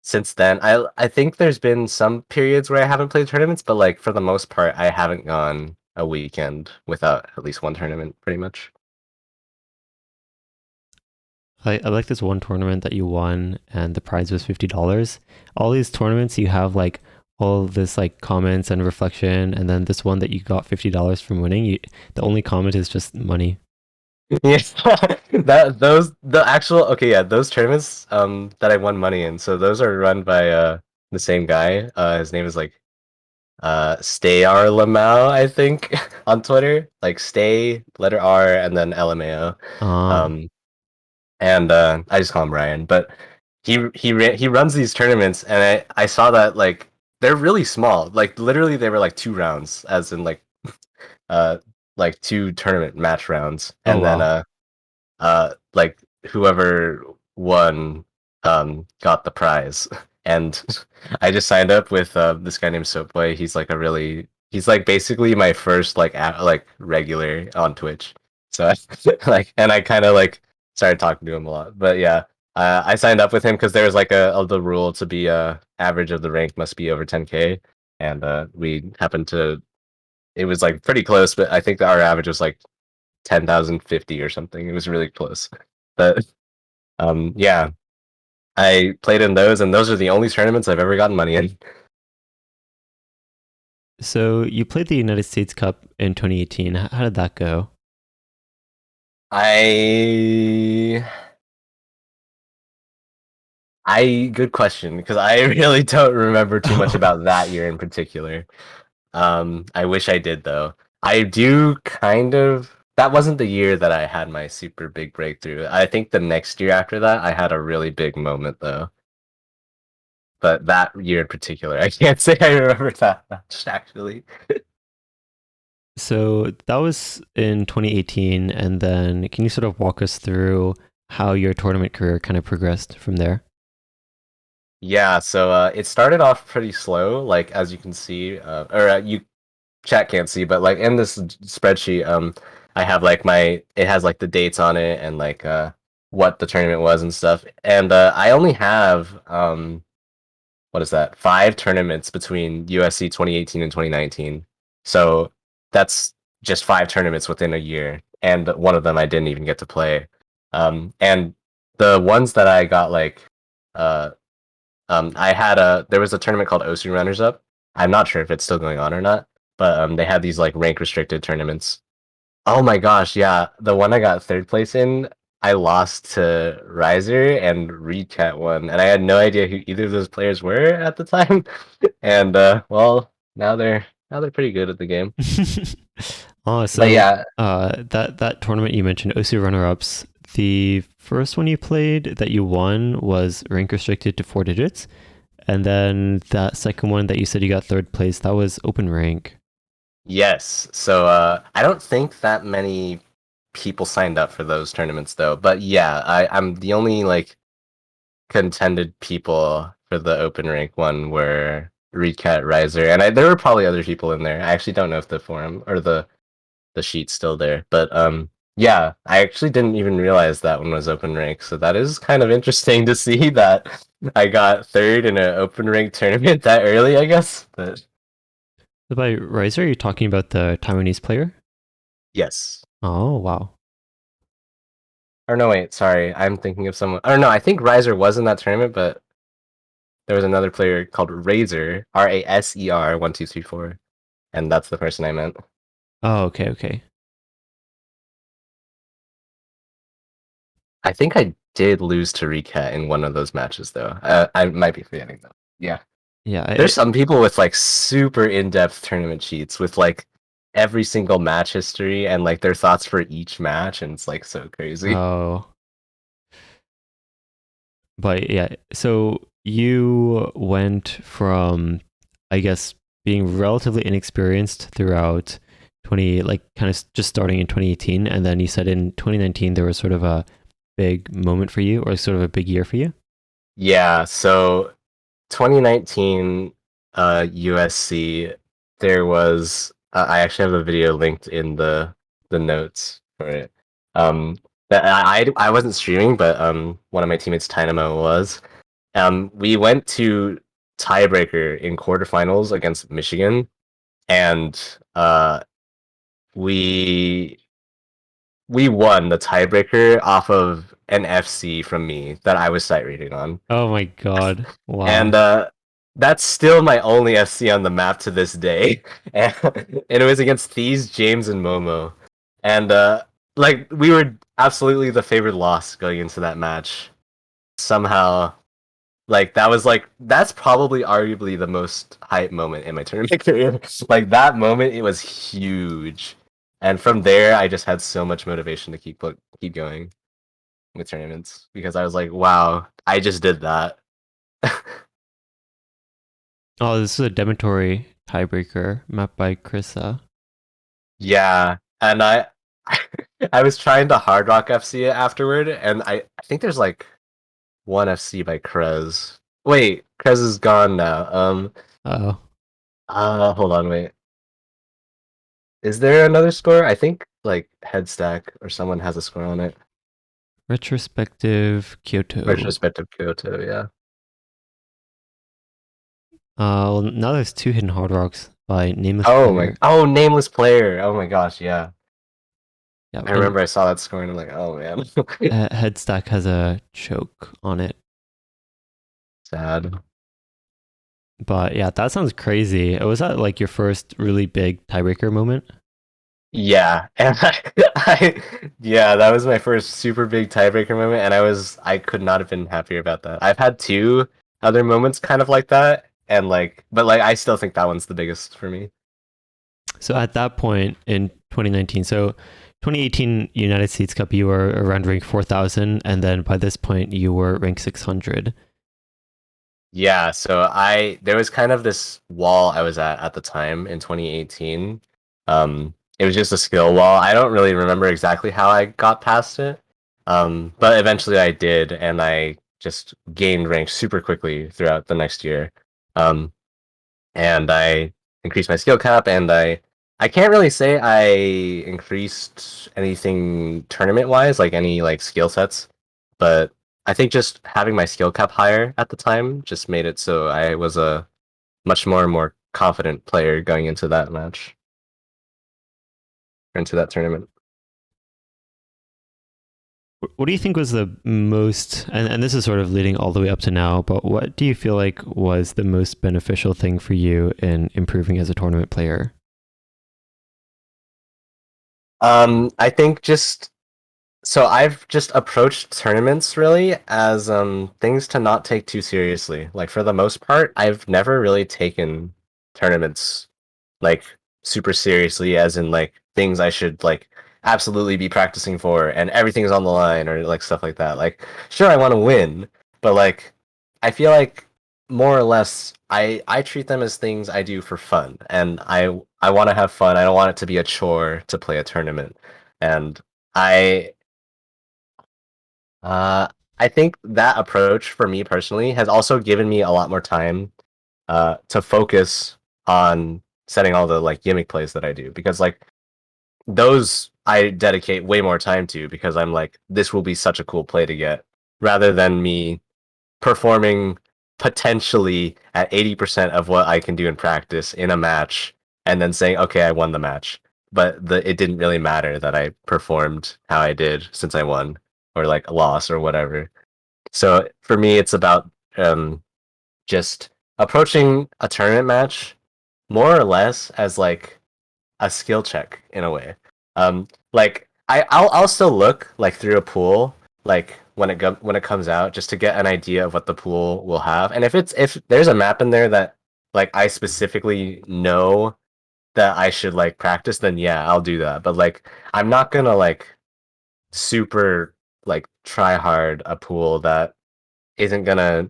since then I think there's been some periods where I haven't played tournaments, but like for the most part I haven't gone a weekend without at least one tournament pretty much. I like this one tournament that you won and the prize was $50. All these tournaments you have like all this like comments and reflection, and then this one that you got $50 from winning, the only comment is just money. Yes, that those the actual okay, yeah, those tournaments that I won money in. So those are run by the same guy. His name is like Stay R Lamau, I think, on Twitter. Like Stay letter R and then LMAO. Ah, Um and I just call him Ryan, but he runs these tournaments and I saw that like they're really small. Like literally they were like 2 rounds as in uh like 2 tournament match rounds. oh And then wow. like whoever won got the prize. And I just signed up with this guy named Soapboy. He's like basically my first like regular on Twitch. So I, like and I kind of like started talking to him a lot. But yeah, I signed up with him because there was like the rule to be average of the rank must be over 10K, and we happened to it was like pretty close, but I think our average was like 10,050 or something. It was really close. But yeah, I played in those, and those are the only tournaments I've ever gotten money in. So you played the United States Cup in 2018. How did that go? I good question because I really don't remember too much about that year in particular. I wish I did though. I do kind of. That wasn't the year that I had my super big breakthrough. I think the next year after that, I had a really big moment though. But that year in particular, I can't say I remember that much actually. So that was in 2018, and then can you sort of walk us through how your tournament career kind of progressed from there? Yeah, so it started off pretty slow, like as you can see, or you chat can't see, but like in this spreadsheet, I have like it has like the dates on it and like what the tournament was and stuff. And I only have what is that? 5 tournaments between USC 2018 and 2019. So that's just 5 tournaments within a year, and one of them I didn't even get to play. And the ones that I got like uh I had there was a tournament called OSU Runners Up. I'm not sure if it's still going on or not, but they had these like rank restricted tournaments. Oh my gosh, yeah, the one I got third place in, I lost to Riser and Recat won, and I had no idea who either of those players were at the time. And well, now they're pretty good at the game. Oh, But so yeah, that tournament you mentioned, OC runner-ups, the first one you played that you won was rank restricted to 4 digits, and then that second one that you said you got third place, that was open rank. yes. So I don't think that many people signed up for those tournaments though. But yeah, I'm the only like contended people for the open rank one were Recat, Riser, and there were probably other people in there. I actually don't know if the forum or the sheet's still there, but yeah, I actually didn't even realize that one was open rank. So that is kind of interesting to see that I got third in an open rank tournament that early, I guess. But So by Riser, are you talking about the Taiwanese player? yes. Oh, wow. Or no, wait, sorry, I'm thinking of someone. Or no, I think Riser was in that tournament, but there was another player called Razer, Raser 1234, and that's the person I meant. Oh, okay, okay. I think I did lose to Recat in one of those matches, though. I might be forgetting though. Yeah, Yeah, there's some people with like super in-depth tournament sheets with like every single match history and like their thoughts for each match, and it's like so crazy. oh, but yeah. So you went from, I guess, being relatively inexperienced throughout 20, like kind of just starting in 2018, and then you said in 2019 there was sort of a big moment for you, or sort of a big year for you. Yeah, so 2019 USC, there was I actually have a video linked in the notes for it. That I wasn't streaming, but one of my teammates, Tynamo, was. We went to tiebreaker in quarterfinals against Michigan, and we we won the tiebreaker off of an FC from me that I was sight reading on. Oh my god! And Wow. that's still my only FC on the map to this day. And it was against Thieves, James, and Momo. And like we were absolutely the favored loss going into that match. Somehow, like that's probably arguably the most hype moment in my tournament career. Like that moment, it was huge. And from there, I just had so much motivation to keep going with tournaments because I was like, wow, I just did that. Oh, this is a Dementory tiebreaker mapped by Krissa. Yeah, and I was trying to Hard Rock FC it afterward, and I think there's like one FC by Krez. Wait, Krez is gone now. Oh, Hold on, wait. Is there another score? I think like Headstack or someone has a score on it. retrospective Kyoto. Retrospective Kyoto, yeah. Well, now there's two hidden hard rocks by nameless Oh my, player. oh, nameless player. Oh my gosh, yeah. Yeah, I and remember I saw that score and I'm like, oh man. Headstack has a choke on it. Sad. But yeah, that sounds crazy. Was that like your first really big tiebreaker moment? Yeah, and yeah, that was my first super big tiebreaker moment, and I could not have been happier about that. I've had two other moments kind of like that, and like, but like, I still think that one's the biggest for me. So at that point in 2019, so 2018 United States Cup, you were around rank 4,000, and then by this point you were rank 600. Yeah, so I there was kind of this wall I was at the time in 2018. It was just a skill wall. I don't really remember exactly how I got past it. But eventually I did, and I just gained rank super quickly throughout the next year. Um, and I increased my skill cap, and I can't really say I increased anything tournament wise, like any like skill sets, but I think just having my skill cap higher at the time just made it so I was a much more confident player going into that match, into that tournament. What do you think was the most, and this is sort of leading all the way up to now, but what do you feel like was the most beneficial thing for you in improving as a tournament player? I think just so I've just approached tournaments really as things to not take too seriously. Like for the most part, I've never really taken tournaments like super seriously as in like things I should like absolutely be practicing for and everything's on the line or like stuff like that. Like sure I want to win, but like I feel like more or less I treat them as things I do for fun and I want to have fun. I don't want it to be a chore to play a tournament. And I uh, I think that approach for me personally has also given me a lot more time to focus on setting all the like gimmick plays that I do because like those I dedicate way more time to because I'm like this will be such a cool play to get rather than me performing potentially at 80% of what I can do in practice in a match and then saying okay I won the match but it didn't really matter that I performed how I did since I won or like lost or whatever. So for me, it's about just approaching a tournament match more or less as like a skill check in a way. Like I'll still look like through a pool like when it comes out just to get an idea of what the pool will have. And if there's a map in there that like I specifically know that I should like practice, then yeah, I'll do that. But like I'm not gonna like super like try hard a pool that isn't gonna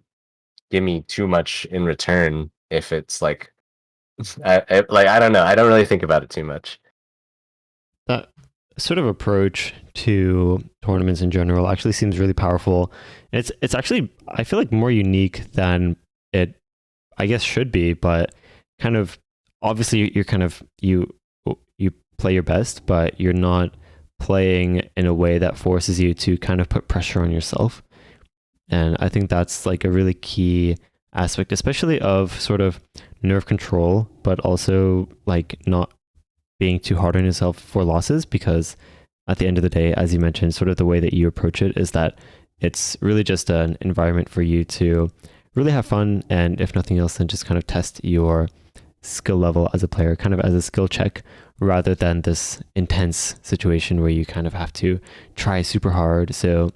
give me too much in return if it's like I don't know. I don't really think about it too much. That sort of approach to tournaments in general actually seems really powerful. It's actually, I feel like, more unique than it, I guess, should be, but kind of obviously you're kind of you play your best, but you're not playing in a way that forces you to kind of put pressure on yourself. And I think that's like a really key aspect, especially of sort of nerve control, but also like not being too hard on yourself for losses, because at the end of the day, as you mentioned, sort of the way that you approach it is that it's really just an environment for you to really have fun, and if nothing else, then just kind of test your skill level as a player, kind of as a skill check, rather than this intense situation where you kind of have to try super hard. So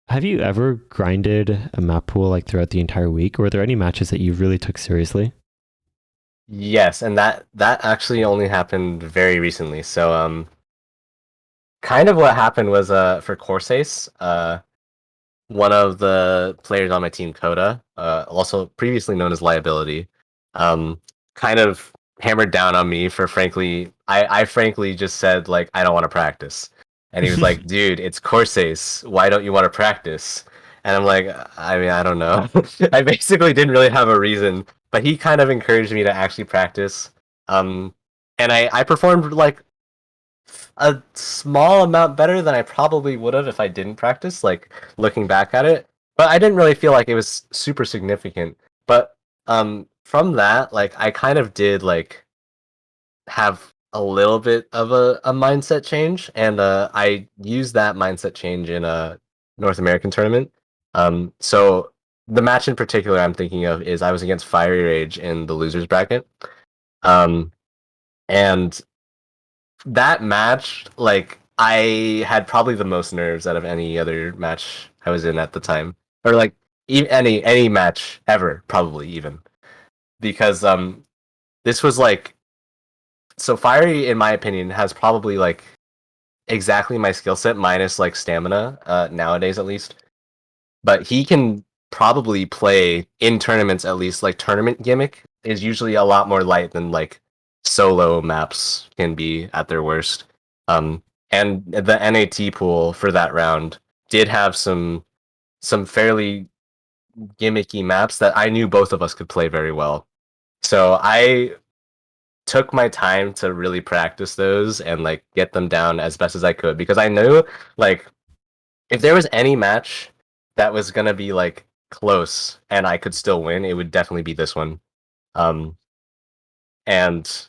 have you ever grinded a map pool like throughout the entire week? Or were there any matches that you really took seriously? Yes, and that actually only happened very recently. So kind of what happened was for Corsace, one of the players on my team, Coda, also previously known as Liability, um, kind of hammered down on me for frankly, I frankly just said like I don't want to practice, and he was like, "Dude, it's Corsace. Why don't you want to practice?" And I'm like, I mean, I don't know. I basically didn't really have a reason, but he kind of encouraged me to actually practice. Um, and I performed like a small amount better than I probably would have if I didn't practice, like looking back at it. But I didn't really feel like it was super significant. But from that, like I kind of did like have a little bit of a mindset change, and I used that mindset change in a North American tournament. So the match in particular I'm thinking of is I was against Fiery Rage in the losers bracket. Um, and that match, like I had probably the most nerves out of any other match I was in at the time, or like any match ever, probably even because this was like so Fiery, in my opinion, has probably like exactly my skill set minus like stamina nowadays at least, but he can probably play in tournaments at least. Like tournament Gimmick is usually a lot more light than like solo maps can be at their worst. And the NAT pool for that round did have some fairly gimmicky maps that I knew both of us could play very well. So I took my time to really practice those and like get them down as best as I could, because I knew like if there was any match that was gonna be like close and I could still win, it would definitely be this one. Um, and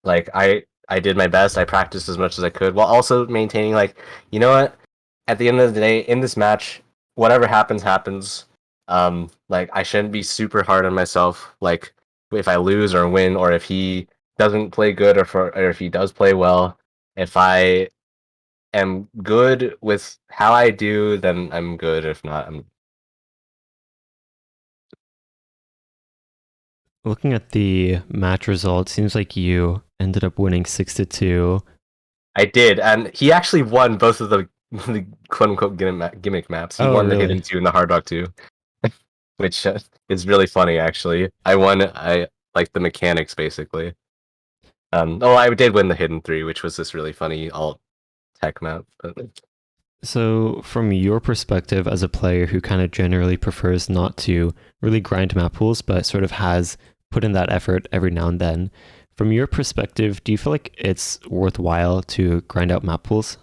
like I did my best. I practiced as much as I could while also maintaining like, you know what? At the end of the day, in this match, whatever happens, happens. Like I shouldn't be super hard on myself. Like if I lose or win, or if he doesn't play good, or if he does play well, if I am good with how I do, then I'm good. If not, I'm. Looking at the match result, seems like you ended up winning 6-2. I did, and he actually won both of the quote unquote gimmick maps. He Oh, won the really? hidden two and the hard rock two, which is really funny actually. I like the mechanics basically. Oh, I did win the hidden three, which was this really funny alt tech map. But So, from your perspective as a player who kind of generally prefers not to really grind map pools, but sort of has put in that effort every now and then, from your perspective, do you feel like it's worthwhile to grind out map pools?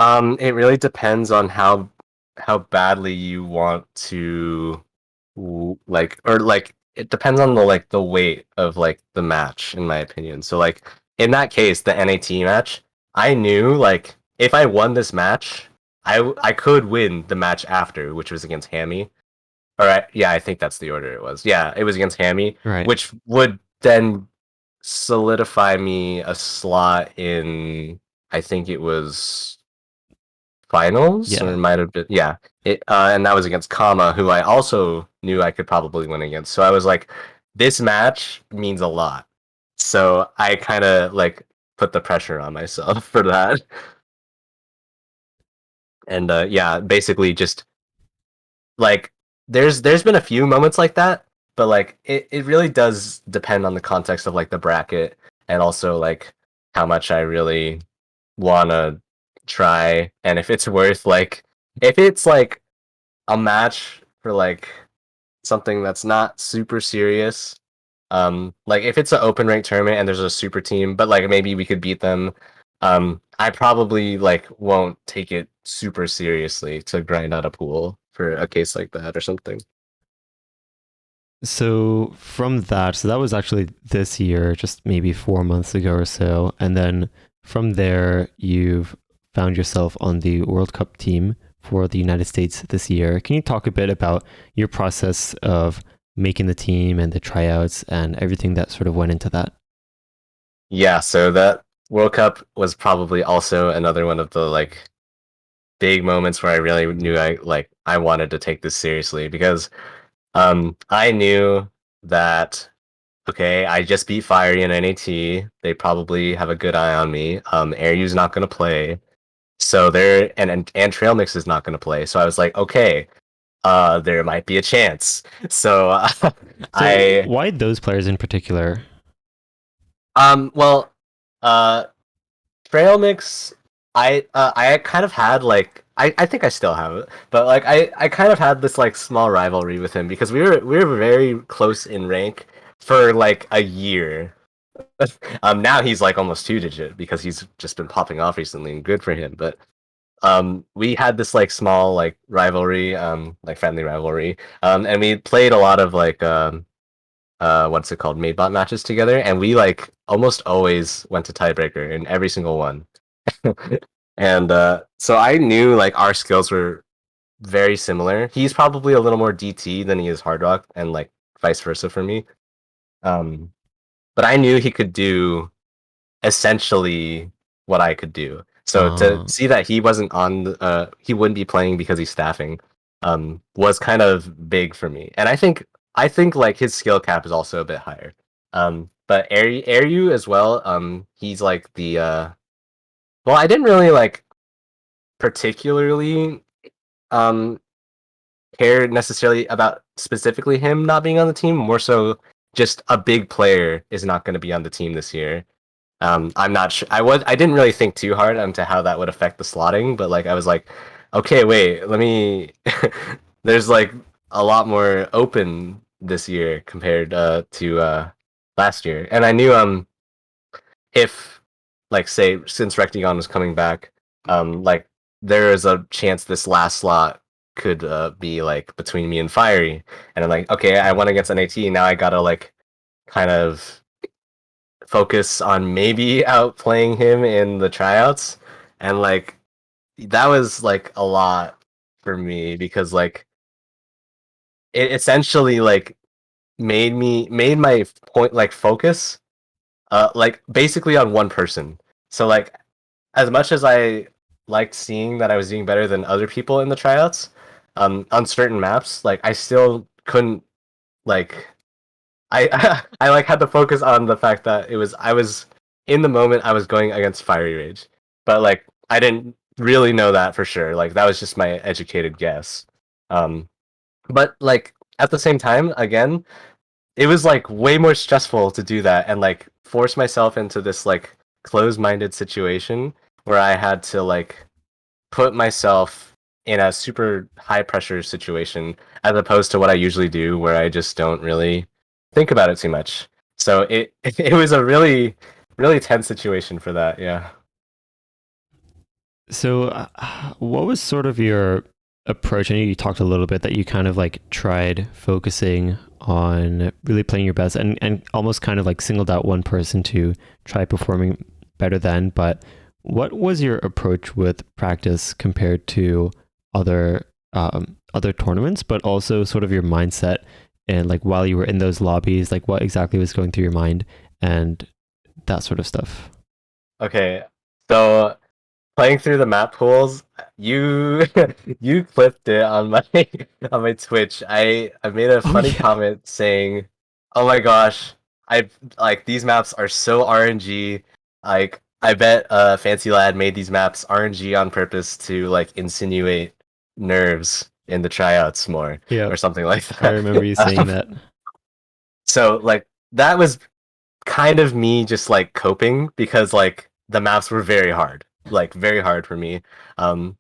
it really depends on how badly you want to like, or like it depends on the weight of like the match, in my opinion. So like in that case, the NAT match, I knew like if I won this match, I could win the match after, which was against Hammy. All right, yeah, I think that's the order it was. Yeah, it was against Hammy, Right. which would then solidify me a slot in, I think it was finals, or Yeah. it might have been, yeah. And that was against Kama, who I also knew I could probably win against. So I was like, this match means a lot. So I kind of like put the pressure on myself for that. And yeah, basically just like there's been a few moments like that, but like it really does depend on the context of like the bracket and also like how much I really wanna try and if it's worth like if it's like a match for like something that's not super serious. Like if it's an open rank tournament and there's a super team, but like maybe we could beat them. I probably like won't take it super seriously to grind out a pool for a case like that or something. So from that, so that was actually this year, just maybe 4 months ago or so. And then from there, you've found yourself on the World Cup team for the United States this year. Can you talk a bit about your process of making the team and the tryouts and everything that sort of went into that? Yeah, so that World Cup was probably also another one of the like big moments where I really knew I wanted to take this seriously because I knew that okay, I just beat Fiery in NAT. They probably have a good eye on me. Airyu's not gonna play. So there and Trail Mix is not gonna play. So I was like, okay, there might be a chance. So So I why those players in particular? well uh Trail Mix I kind of had like I think I still have it, but like I kind of had this like small rivalry with him because we were very close in rank for like a year. Now he's like almost 2 digit because he's just been popping off recently and good for him. But we had this like small like rivalry, like friendly rivalry. And we played a lot of like what's it called, made bot matches together, and we like almost always went to tiebreaker in every single one. And so I knew like our skills were very similar. He's probably a little more DT than he is hard rock, and like vice versa for me. Um, but I knew he could do essentially what I could do. So to Uh, see that he wasn't on, he wouldn't be playing because he's staffing, was kind of big for me. And I think like his skill cap is also a bit higher. But Airyu as well. He's like the well, I didn't really like particularly um care necessarily about specifically him not being on the team. More so, just a big player is not going to be on the team this year. I'm not sure. I didn't really think too hard into how that would affect the slotting, but like I was like, okay, wait, let me. There's like a lot more open this year compared to last year, and I knew if like say since Rectagon was coming back, like there is a chance this last slot could be like between me and Fiery, and I'm like, okay, I won against NAT, now I gotta like kind of focus on maybe outplaying him in the tryouts, and like that was like a lot for me because like it essentially like made my point like focus like basically on one person. So like as much as I liked seeing that I was doing better than other people in the tryouts, on certain maps, like I still couldn't like I like had to focus on the fact that I was in the moment I was going against Fiery Rage, but like I didn't really know that for sure. Like that was just my educated guess. Um, but like at the same time, again, it was like way more stressful to do that and like force myself into this like closed-minded situation where I had to like put myself in a super high pressure situation as opposed to what I usually do where I just don't really think about it too much. So it was a really tense situation for that, yeah. so what was sort of your approach? I know you talked a little bit that you kind of like tried focusing on really playing your best and almost kind of like singled out one person to try performing better than, but what was your approach with practice compared to other other tournaments, but also sort of your mindset and like while you were in those lobbies, like what exactly was going through your mind and that sort of stuff? Okay. So playing through the map pools, you you clipped it on my on my Twitch. I made a Oh funny yeah. comment saying, "Oh my gosh, I like these maps are so RNG. Like I bet Fancy Lad made these maps RNG on purpose to like insinuate nerves in the tryouts more Yeah, or something like I that. remember you saying that. So like that was kind of me just like coping because like the maps were very hard, like very hard for me. Um,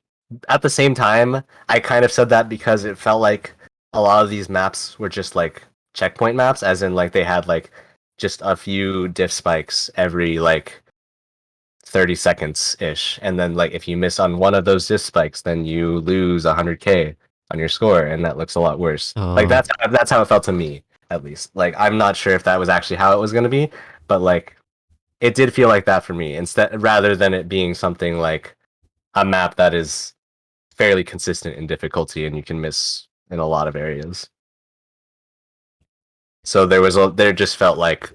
at the same time, I kind of said that because it felt like a lot of these maps were just like checkpoint maps, as in like they had like just a few diff spikes every like 30 seconds ish, and then like if you miss on one of those diff spikes, then you lose 100K on your score, and that looks a lot worse. Like Oh, that's how it felt to me, at least. Like I'm not sure if that was actually how it was going to be, but like it did feel like that for me instead rather than it being something like a map that is fairly consistent in difficulty and you can miss in a lot of areas. So there just felt like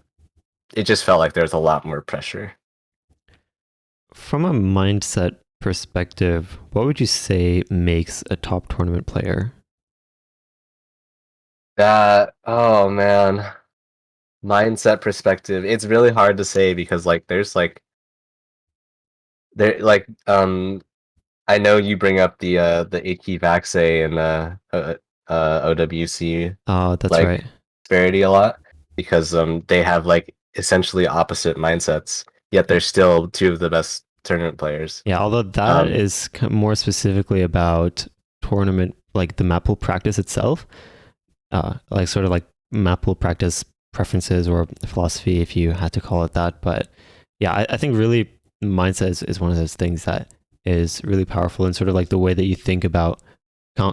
it just felt like there's a lot more pressure. from a mindset perspective, what would you say makes a top tournament player? That oh man, mindset perspective. It's really hard to say because like there's like there like I know you bring up the Iki Vaxe and OWC Oh, that's like right. disparity a lot because they have like essentially opposite mindsets, yet they're still two of the best tournament players. Yeah, although that Um, is more specifically about tournament, like the map pool practice itself, like sort of like map pool practice preferences or philosophy, if you had to call it that. But yeah, I think really mindset is one of those things that is really powerful and sort of like the way that you think about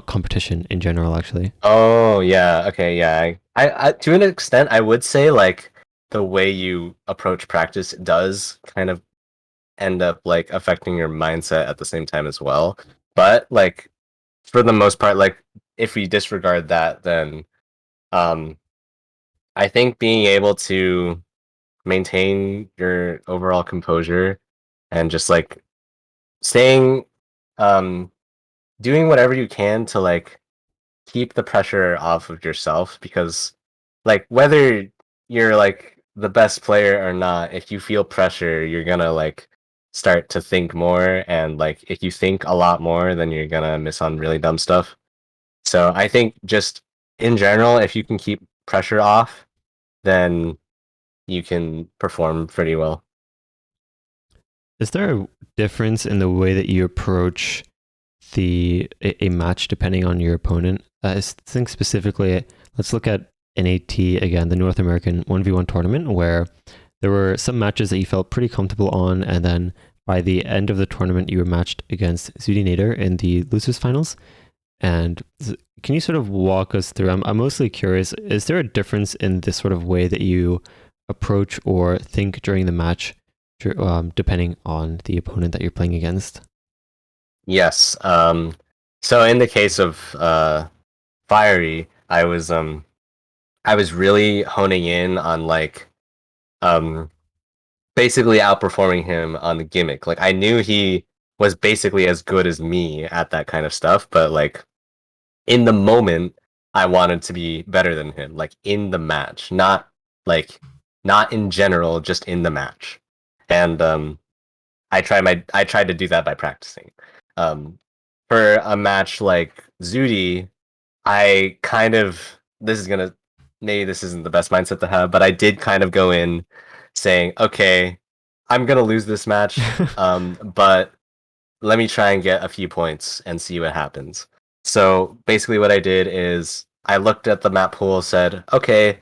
competition in general, actually. oh yeah, okay, yeah. I to an extent I would say like the way you approach practice does kind of end up like affecting your mindset at the same time as well. But like for the most part, like if we disregard that, then um I think being able to maintain your overall composure and just like staying um doing whatever you can to like keep the pressure off of yourself because like whether you're like the best player or not, if you feel pressure you're gonna like start to think more, and like if you think a lot more then you're gonna miss on really dumb stuff. So I think just in general, if you can keep pressure off, then you can perform pretty well. Is there a difference in the way that you approach a match depending on your opponent? I think specifically, let's look at NAT again, the North American 1v1 tournament, where there were some matches that you felt pretty comfortable on, and then by the end of the tournament, you were matched against Zudi Nader in the losers finals. And can you sort of walk us through? I'm mostly curious, is there a difference in this sort of way that you approach or think during the match, depending on the opponent that you're playing against? Yes. So in the case of Fiery, I was really honing in on like um basically outperforming him on the gimmick. Like I knew he was basically as good as me at that kind of stuff, but like in the moment I wanted to be better than him, like in the match, like not in general, just in the match. And I tried to do that by practicing. Um for a match like Zudi, I kind of this is gonna maybe this isn't the best mindset to have, but I did kind of go in saying, okay, I'm gonna lose this match, but let me try and get a few points and see what happens. So basically, what I did is I looked at the map pool, said, okay,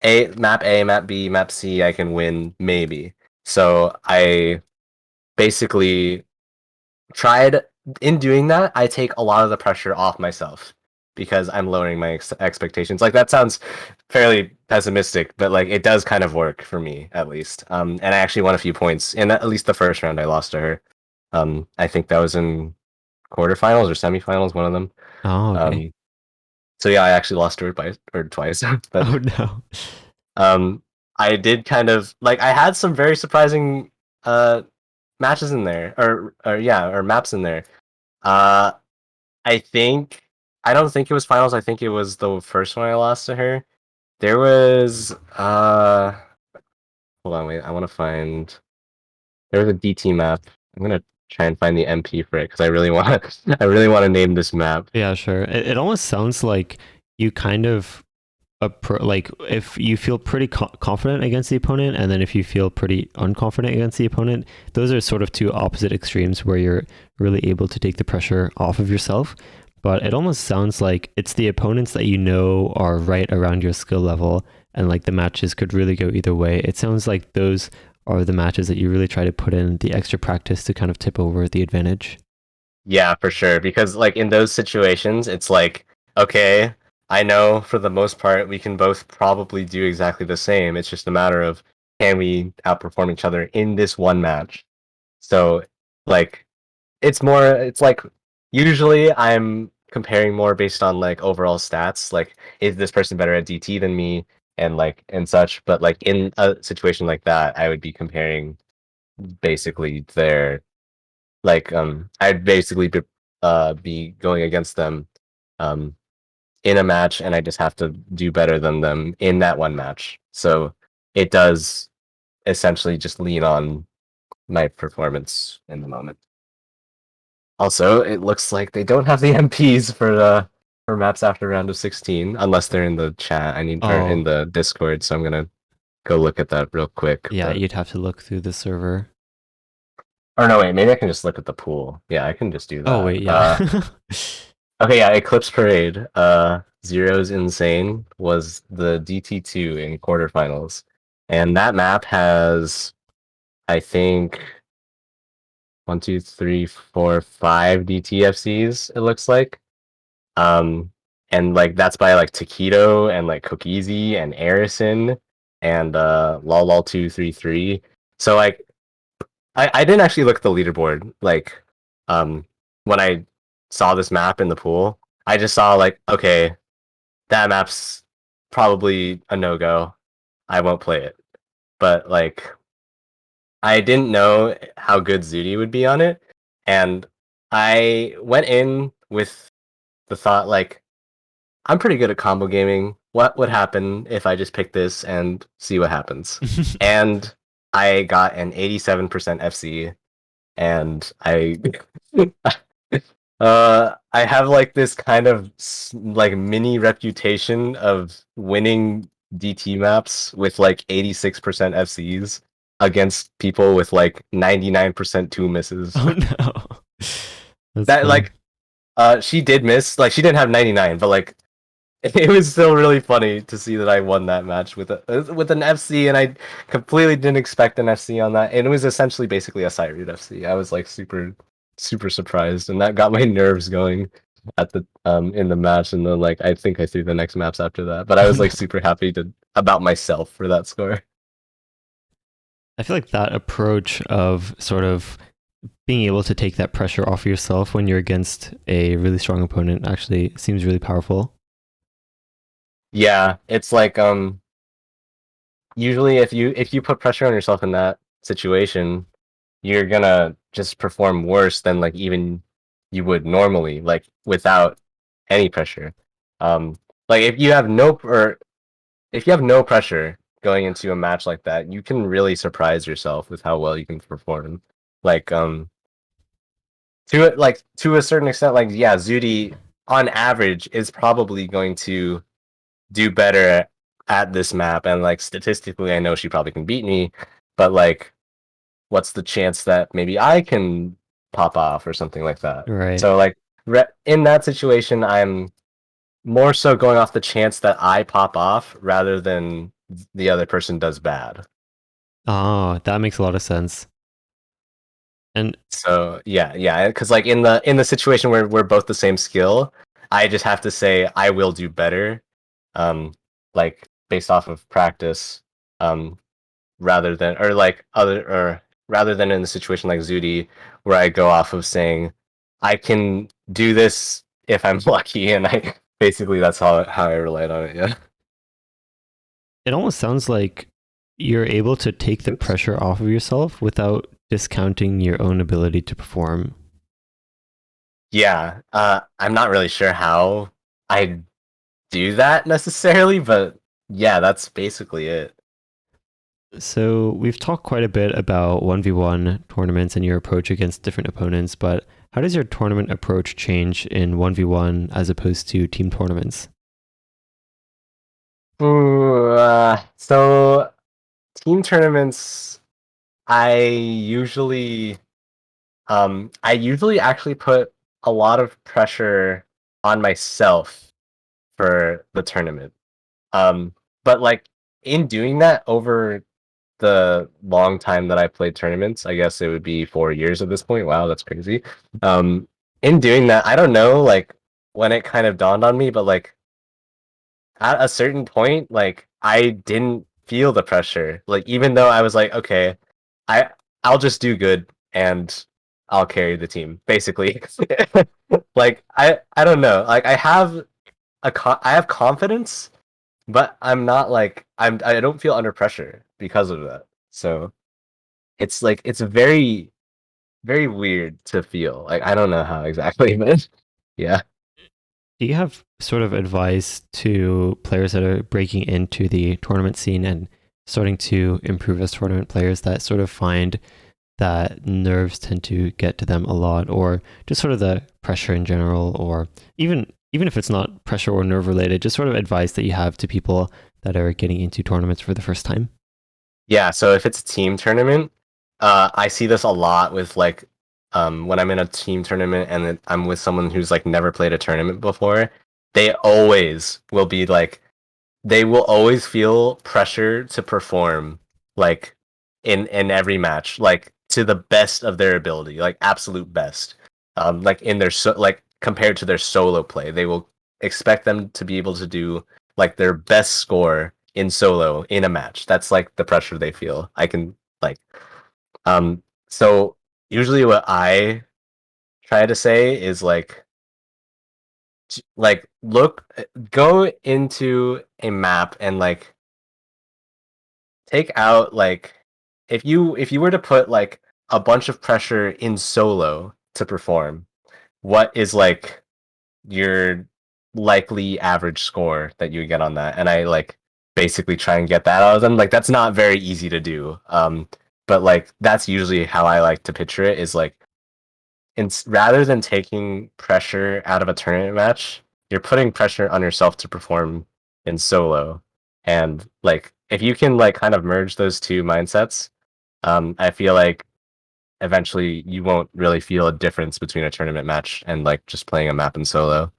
A, map B, map C, I can win maybe. So I basically tried in doing that, I take a lot of the pressure off myself because I'm lowering my expectations. Like that sounds fairly pessimistic, but like it does kind of work for me at least. And I actually won a few points in at least the first round. I lost to her. I think that was in quarterfinals or semifinals, one of them. Oh, okay. Um, so yeah, I actually lost to her twice, but Oh no. um, I did kind of like I had some very surprising uh matches in there, or yeah, or maps in there. Uh, I think I don't think it was finals. I think it was the first one I lost to her. There was hold on, wait. I want to find. There was a DT map. I'm gonna try and find the MP for it because I really want to. I really want to name this map. Yeah, sure. It almost sounds like you kind of like if you feel pretty confident against the opponent, and then if you feel pretty unconfident against the opponent, those are sort of two opposite extremes where you're really able to take the pressure off of yourself. But it almost sounds like it's the opponents that you know are right around your skill level, and like the matches could really go either way. It sounds like those are the matches that you really try to put in the extra practice to kind of tip over the advantage. Yeah, for sure. Because like in those situations, it's like, okay, I know for the most part we can both probably do exactly the same. It's just a matter of can we outperform each other in this one match. So like it's like usually I'm comparing more based on like overall stats, like is this person better at DT than me and like and such, but like in a situation like that, I would be comparing basically their like I'd basically be going against them um in a match and I just have to do better than them in that one match. So it does essentially just lean on my performance in the moment. Also, it looks like they don't have the MPs for maps after round of 16 unless they're in the chat. I need or in Oh, the Discord, so I'm gonna go look at that real quick. yeah, But you'd have to look through the server. or no, wait, maybe I can just look at the pool. Yeah, I can just do Oh, that. wait, yeah. Okay, yeah, Eclipse Parade. Zero's Insane was the DT2 in quarterfinals, and that map has, I think, one, two, three, four, five DTFCs. It looks like. Um, and like that's by like Taquito and like Cookiezi and Arison and lol233. So like I didn't actually look at the leaderboard like um when I saw this map in the pool. I just saw like okay, that map's probably a no-go. I won't play it. But like I didn't know how good Zudi would be on it, and I went in with the thought like I'm pretty good at combo gaming. What would happen if I just pick this and see what happens? And I got an 87% FC, and I I have like this kind of like mini reputation of winning DT maps with like 86% FCs against people with like 99% two misses. Oh no. That's That funny. like she did miss, like she didn't have 99, but like it was still really funny to see that I won that match with an FC, and I completely didn't expect an FC on that. And it was essentially basically a side route FC. I was like super surprised, and that got my nerves going at the in the match. And then like I think I threw the next maps after that, but I Oh was like no. super happy to about myself for that score. I feel like that approach of sort of being able to take that pressure off yourself when you're against a really strong opponent actually seems really powerful. Yeah, it's like usually if you put pressure on yourself in that situation, you're gonna just perform worse than like even you would normally, like without any pressure. Um, like if you have no pressure going into a match like that, you can really surprise yourself with how well you can perform. Like to a certain extent, like yeah, Zudi on average is probably going to do better at this map, and like statistically, I know she probably can beat me, but like what's the chance that maybe I can pop off or something like that. Right. So like in that situation, I'm more so going off the chance that I pop off rather than the other person does bad. Oh, that makes a lot of sense. And So yeah, because like in the situation where we're both the same skill, I just have to say I will do better, like based off of practice, um, rather than or like other or rather than in a situation like Zudi where I go off of saying I can do this if I'm lucky, and I basically that's how I relied on it. Yeah. it almost sounds like you're able to take the Oops. pressure off of yourself without discounting your own ability to perform. Yeah. I'm not really sure how I do that necessarily, but yeah, that's basically it. So we've talked quite a bit about 1v1 tournaments and your approach against different opponents, but how does your tournament approach change in 1v1 as opposed to team tournaments? So team tournaments, I usually I usually actually put a lot of pressure on myself for the tournament. But like in doing that over the long time that I played tournaments, I guess it would be 4 years at this point. Wow, that's crazy. Um, in doing that, I don't know like when it kind of dawned on me, but like at a certain point, like I didn't feel the pressure. Like even though I was like, okay, I I'll just do good and I'll carry the team, basically. Like I don't know. Like I have confidence, but I'm not like I don't feel under pressure because of that. So it's like it's very very weird to feel. Like I don't know how exactly, but yeah. Do you have sort of advice to players that are breaking into the tournament scene and starting to improve as tournament players that sort of find that nerves tend to get to them a lot, or just sort of the pressure in general, or even if it's not pressure or nerve related, just sort of advice that you have to people that are getting into tournaments for the first time? Yeah, so if it's a team tournament, I see this a lot with like when I'm in a team tournament and I'm with someone who's like never played a tournament before, they always will be like they will always feel pressure to perform like in every match, like to the best of their ability, like absolute best. Like in their like compared to their solo play, they will expect them to be able to do like their best score in solo in a match. That's like the pressure they feel. I can like so usually what I try to say is like look go into a map and like take out like if you were to put like a bunch of pressure in solo to perform, what is like your likely average score that you would get on that? And I like basically try and get that out of them. Like that's not very easy to do. But like that's usually how I like to picture it is like rather than taking pressure out of a tournament match, you're putting pressure on yourself to perform in solo. And like if you can like kind of merge those two mindsets, I feel like eventually you won't really feel a difference between a tournament match and like just playing a map in solo.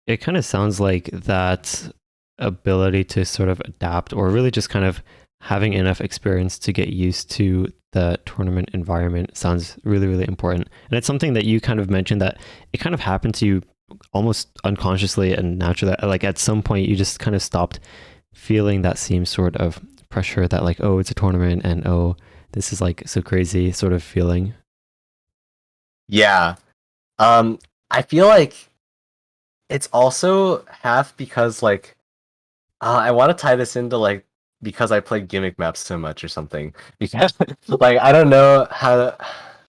It kind of sounds like that ability to sort of adapt, or really just kind of having enough experience to get used to the tournament environment, sounds really, really important. And it's something that you kind of mentioned that it kind of happened to you almost unconsciously and naturally. Like at some point, you just kind of stopped feeling that same sort of pressure that, like, oh, it's a tournament and oh, this is like so crazy sort of feeling. Yeah. Um, I feel like it's also half because like I want to tie this into like because I play gimmick maps so much or something. Because like I don't know how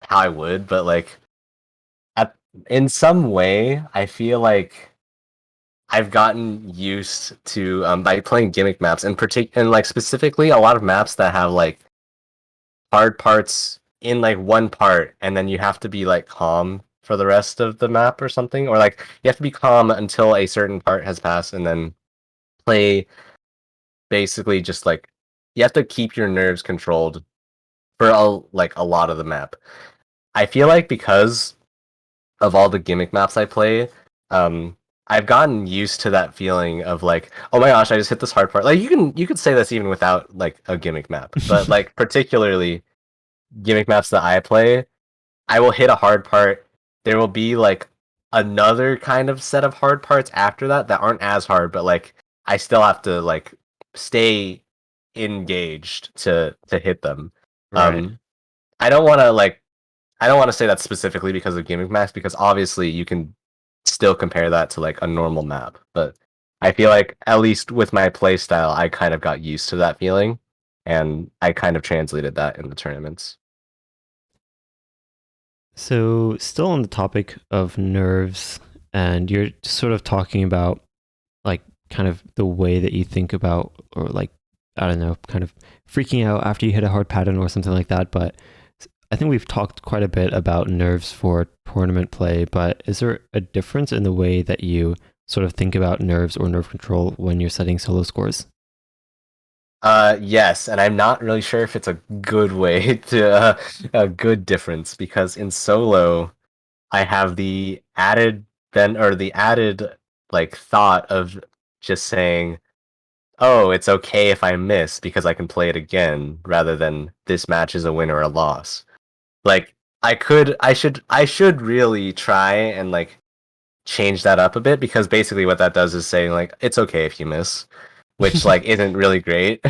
I would, but like at in some way I feel like I've gotten used to by playing gimmick maps and like specifically a lot of maps that have like hard parts in like one part and then you have to be like calm for the rest of the map or something, or like you have to be calm until a certain part has passed and then play basically just like you have to keep your nerves controlled for like a lot of the map. I feel like because of all the gimmick maps I play, um, I've gotten used to that feeling of like, oh my gosh, I just hit this hard part. Like you could say this even without like a gimmick map, but like particularly gimmick maps that I play, I will hit a hard part. There will be like another kind of set of hard parts after that that aren't as hard, but like I still have to like stay engaged to hit them. Right. Um, I don't want to like I don't want to say that specifically because of gimmick maps because obviously you can still compare that to like a normal map, but I feel like at least with my play style, I kind of got used to that feeling, and I kind of translated that in the tournaments. So, still on the topic of nerves, and you're sort of talking about like kind of the way that you think about, or like I don't know, kind of freaking out after you hit a hard pattern or something like that. But I think we've talked quite a bit about nerves for tournament play, but is there a difference in the way that you sort of think about nerves or nerve control when you're setting solo scores? Yes, and I'm not really sure if it's a good way to a good difference because in solo I have the added like thought of just saying, "Oh, it's okay if I miss because I can play it again," rather than this match is a win or a loss. Like I should really try and like change that up a bit because basically what that does is saying like it's okay if you miss, which like isn't really great,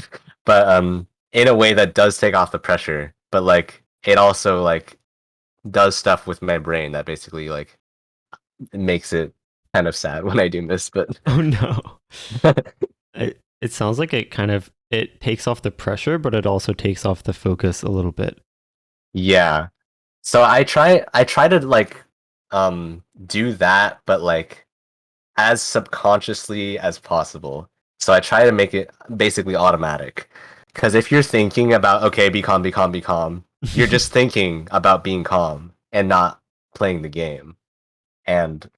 but in a way that does take off the pressure, but like it also like does stuff with my brain that basically like makes it kind of sad when I do miss, but Oh no. It sounds like it kind of it takes off the pressure, but it also takes off the focus a little bit. yeah. So I try to like do that, but like as subconsciously as possible. So I try to make it basically automatic. Because if you're thinking about, okay, be calm, be calm, be calm, you're just thinking about being calm and not playing the game. And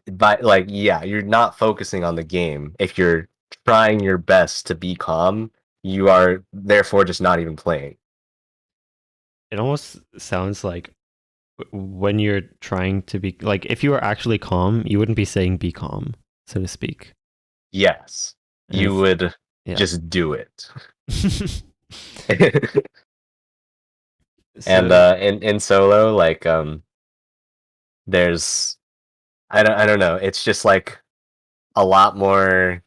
but like, yeah, you're not focusing on the game. If you're trying your best to be calm, you are therefore just not even playing. It almost sounds like when you're trying to be like if you were actually calm, you wouldn't be saying be calm, so to speak. Yes, And you it's would yeah. just do it. And So in solo, like there's I don't know. It's just like a lot more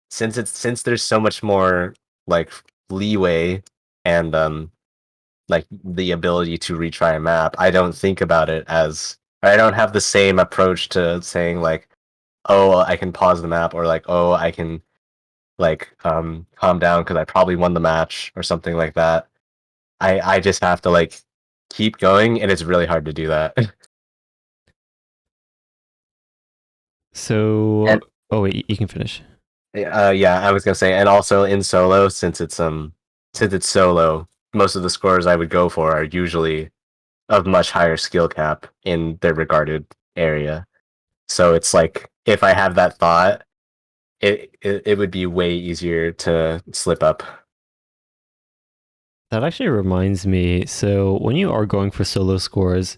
since there's so much more like leeway and like the ability to retry a map. I don't think about it as I don't have the same approach to saying like, oh, I can pause the map or like, oh, I can like calm down because I probably won the match or something like that. I just have to like keep going and it's really hard to do that. so And oh wait, you can finish. yeah, I was gonna say, and also in solo, since it's solo, most of the scores I would go for are usually of much higher skill cap in their regarded area. So it's like if I have that thought, it would be way easier to slip up. That actually reminds me. So when you are going for solo scores,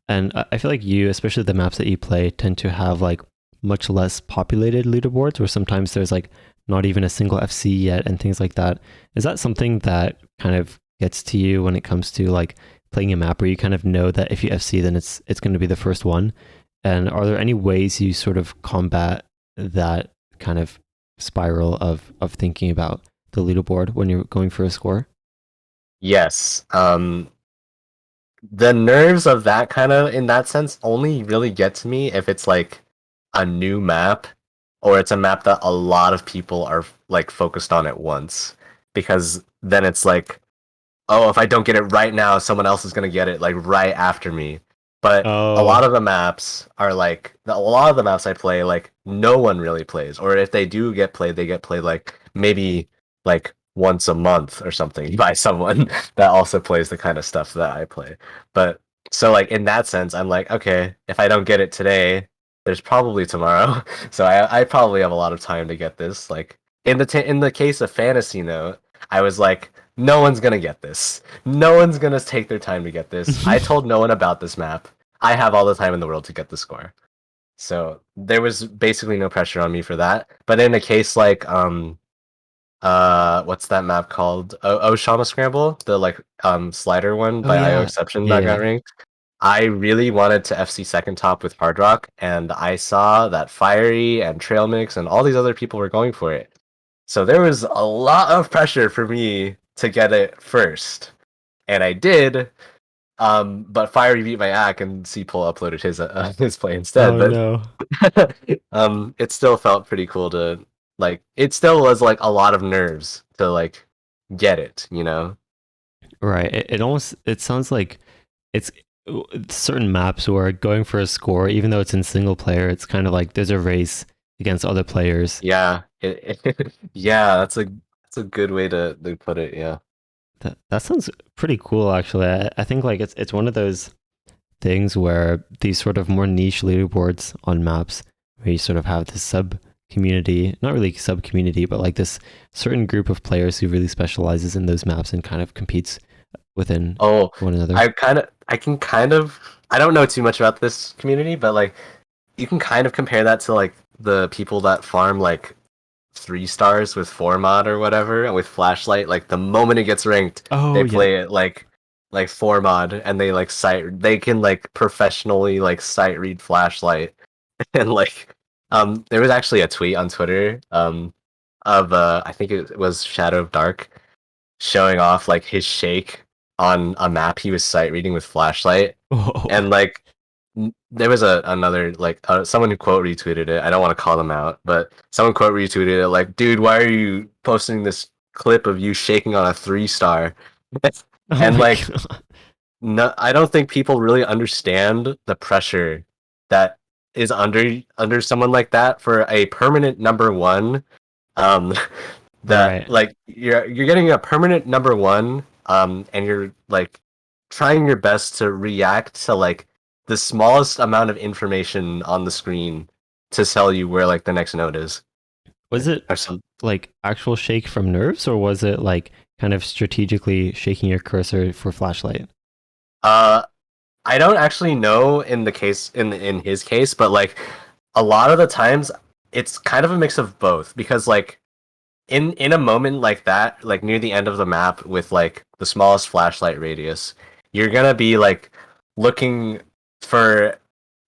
and I feel like you, especially the maps that you play, tend to have like much less populated leaderboards where sometimes there's like not even a single FC yet and things like that. Is that something that kind of gets to you when it comes to like playing a map where you kind of know that if you FC then it's going to be the first one? And are there any ways you sort of combat that kind of spiral of thinking about the leaderboard when you're going for a score? Yes. The nerves of that kind of in that sense only really get to me if it's like a new map or it's a map that a lot of people are like focused on at once because then it's like, oh, if I don't get it right now, someone else is gonna get it like right after me. But a Oh, lot of the maps are like a lot of the maps I play like no one really plays, or if they do get played, they get played like maybe like once a month or something by someone that also plays the kind of stuff that I play. But so like in that sense, I'm like, okay, if I don't get it today, there's probably tomorrow. So I probably have a lot of time to get this. Like in the case of Fantasy Note, I was like, no one's gonna get this. No one's gonna take their time to get this. I told no one about this map. I have all the time in the world to get the score. So there was basically no pressure on me for that. But in a case like what's that map called? Oshama Scramble, the like slider one oh by IO yeah, Exception yeah, that got yeah. ranked. I really wanted to FC second top with Hard Rock, and I saw that Fiery and Trail Mix and all these other people were going for it. So there was a lot of pressure for me to get it first, and I did. But Fiery beat my act, and Cpol uploaded his play instead. Oh But no. it still felt pretty cool to like. It still was like a lot of nerves to like get it, you know? Right. It almost it sounds like it's certain maps where going for a score, even though it's in single player, it's kind of like there's a race against other players. Yeah, yeah, that's a good way to put it. Yeah. That sounds pretty cool, actually. I think like it's one of those things where these sort of more niche leaderboards on maps, where you sort of have this sub community, not really sub community, but like this certain group of players who really specializes in those maps and kind of competes within Oh, one another. I can kind of, I don't know too much about this community, but like you can kind of compare that to like the people that farm like 3 stars with 4 mod or whatever and with flashlight. Like the moment it gets ranked, Oh they yeah. play it like 4 mod, and they like sight, they can like professionally like sight read flashlight. And like there was actually a tweet on Twitter of I think it was Shadow of Dark showing off like his shake on a map he was sight reading with flashlight. Oh, And like there was another like someone who quote retweeted it. I don't want to call them out, but someone quote retweeted it like, "Dude, why are you posting this clip of you shaking on a 3 star?" oh And my like, god. no, I don't think people really understand the pressure that is under someone like that for a permanent number one. Um, that Right. like you're getting a permanent number one, and you're like trying your best to react to like the smallest amount of information on the screen to tell you where like the next node is. Was it Or some like actual shake from nerves, or was it like kind of strategically shaking your cursor for flashlight? uh I don't actually know in the case in his case, but like a lot of the times it's kind of a mix of both, because like in a moment like that, like near the end of the map with like the smallest flashlight radius, you're gonna be like looking for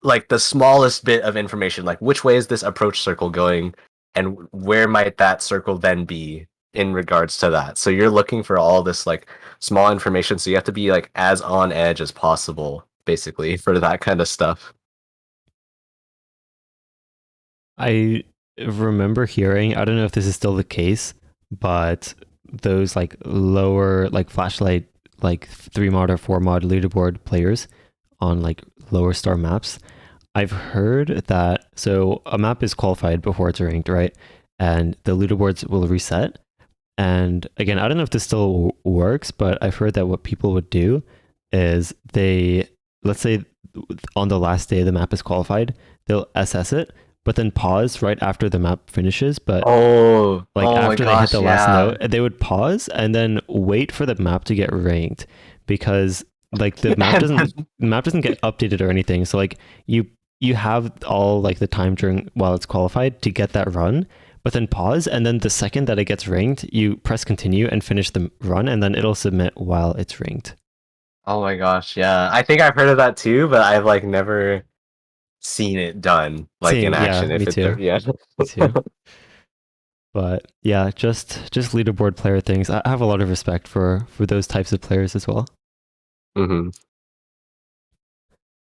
like the smallest bit of information, like which way is this approach circle going, and where might that circle then be in regards to that. So you're looking for all this like small information, so you have to be like as on edge as possible, basically, for that kind of stuff. I remember hearing, I don't know if this is still the case, but those like lower like flashlight like 3 mod or 4 mod leaderboard players on like lower star maps, I've heard that so a map is qualified before it's ranked, right? And the leaderboards will reset. And again, I don't know if this still works, but I've heard that what people would do is they, let's say on the last day the map is qualified, they'll SS it, but then pause right after the map finishes. But Oh, like oh my after they hit gosh, the last yeah. note, they would pause and then wait for the map to get ranked because like the map doesn't get updated or anything. So like you have all like the time during while it's qualified to get that run, but then pause and then the second that it gets ranked, you press continue and finish the run and then it'll submit while it's ranked. Oh my gosh, yeah. I think I've heard of that too, but I've like never seen it done like in Same, yeah, action. me If it, too. yeah. Me too. But yeah, just leaderboard player things. I have a lot of respect for those types of players as well. Hmm.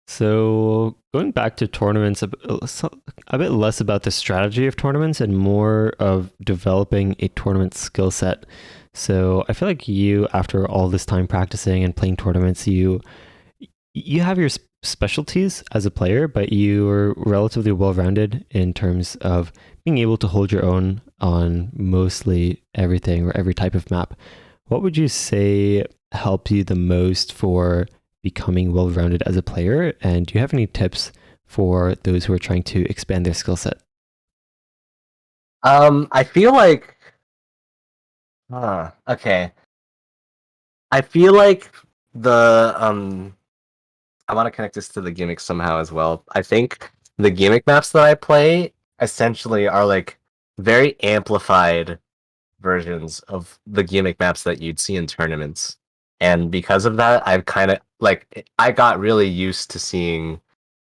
So going back to tournaments, a bit less about the strategy of tournaments and more of developing a tournament skill set. So I feel like you, after all this time practicing and playing tournaments, you have your specialties as a player, but you're relatively well-rounded in terms of being able to hold your own on mostly everything or every type of map. What would you say helped you the most for becoming well-rounded as a player? And do you have any tips for those who are trying to expand their skill set? I feel like, okay. I feel like the I want to connect this to the gimmick somehow as well. I think the gimmick maps that I play essentially are like very amplified versions of the gimmick maps that you'd see in tournaments. And because of that, I've kind of like I got really used to seeing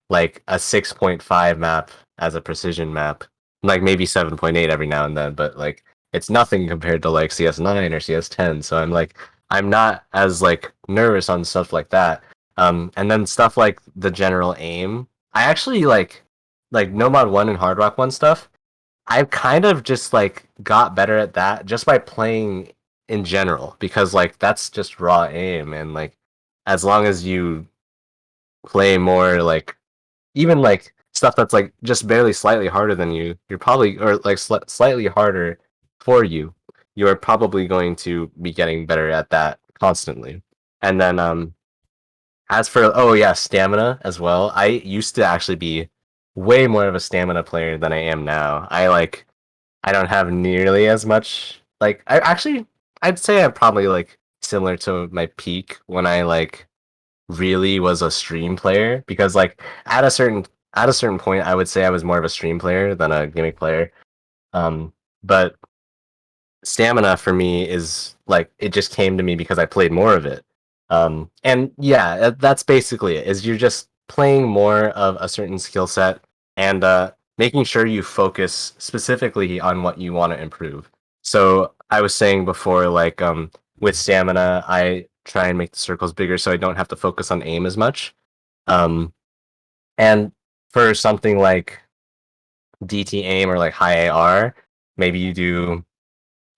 like a 6.5 map as a precision map, like maybe 7.8 every now and then, but like it's nothing compared to like CS9 or CS10. So I'm like I'm not as like nervous on stuff like that. And then stuff like the general aim, I actually like Nomad 1 and Hard Rock 1 stuff. I've kind of just like got better at that just by playing in general, because like that's just raw aim, and like as long as you play more like even like stuff that's like just barely slightly harder than you, you're probably or like slightly harder for you, you're probably going to be getting better at that constantly. And then as for oh yeah, stamina as well. I used to actually be way more of a stamina player than I am now. I don't have nearly as much like I actually I'd say I'm probably like similar to my peak when I like really was a stream player because like at a certain point I would say I was more of a stream player than a gimmick player. But stamina for me is like it just came to me because I played more of it. And yeah, that's basically it. Is you're just playing more of a certain skill set and making sure you focus specifically on what you want to improve. So I was saying before, like with stamina, I try and make the circles bigger so I don't have to focus on aim as much. Um, and for something like DT aim or like high AR, maybe you do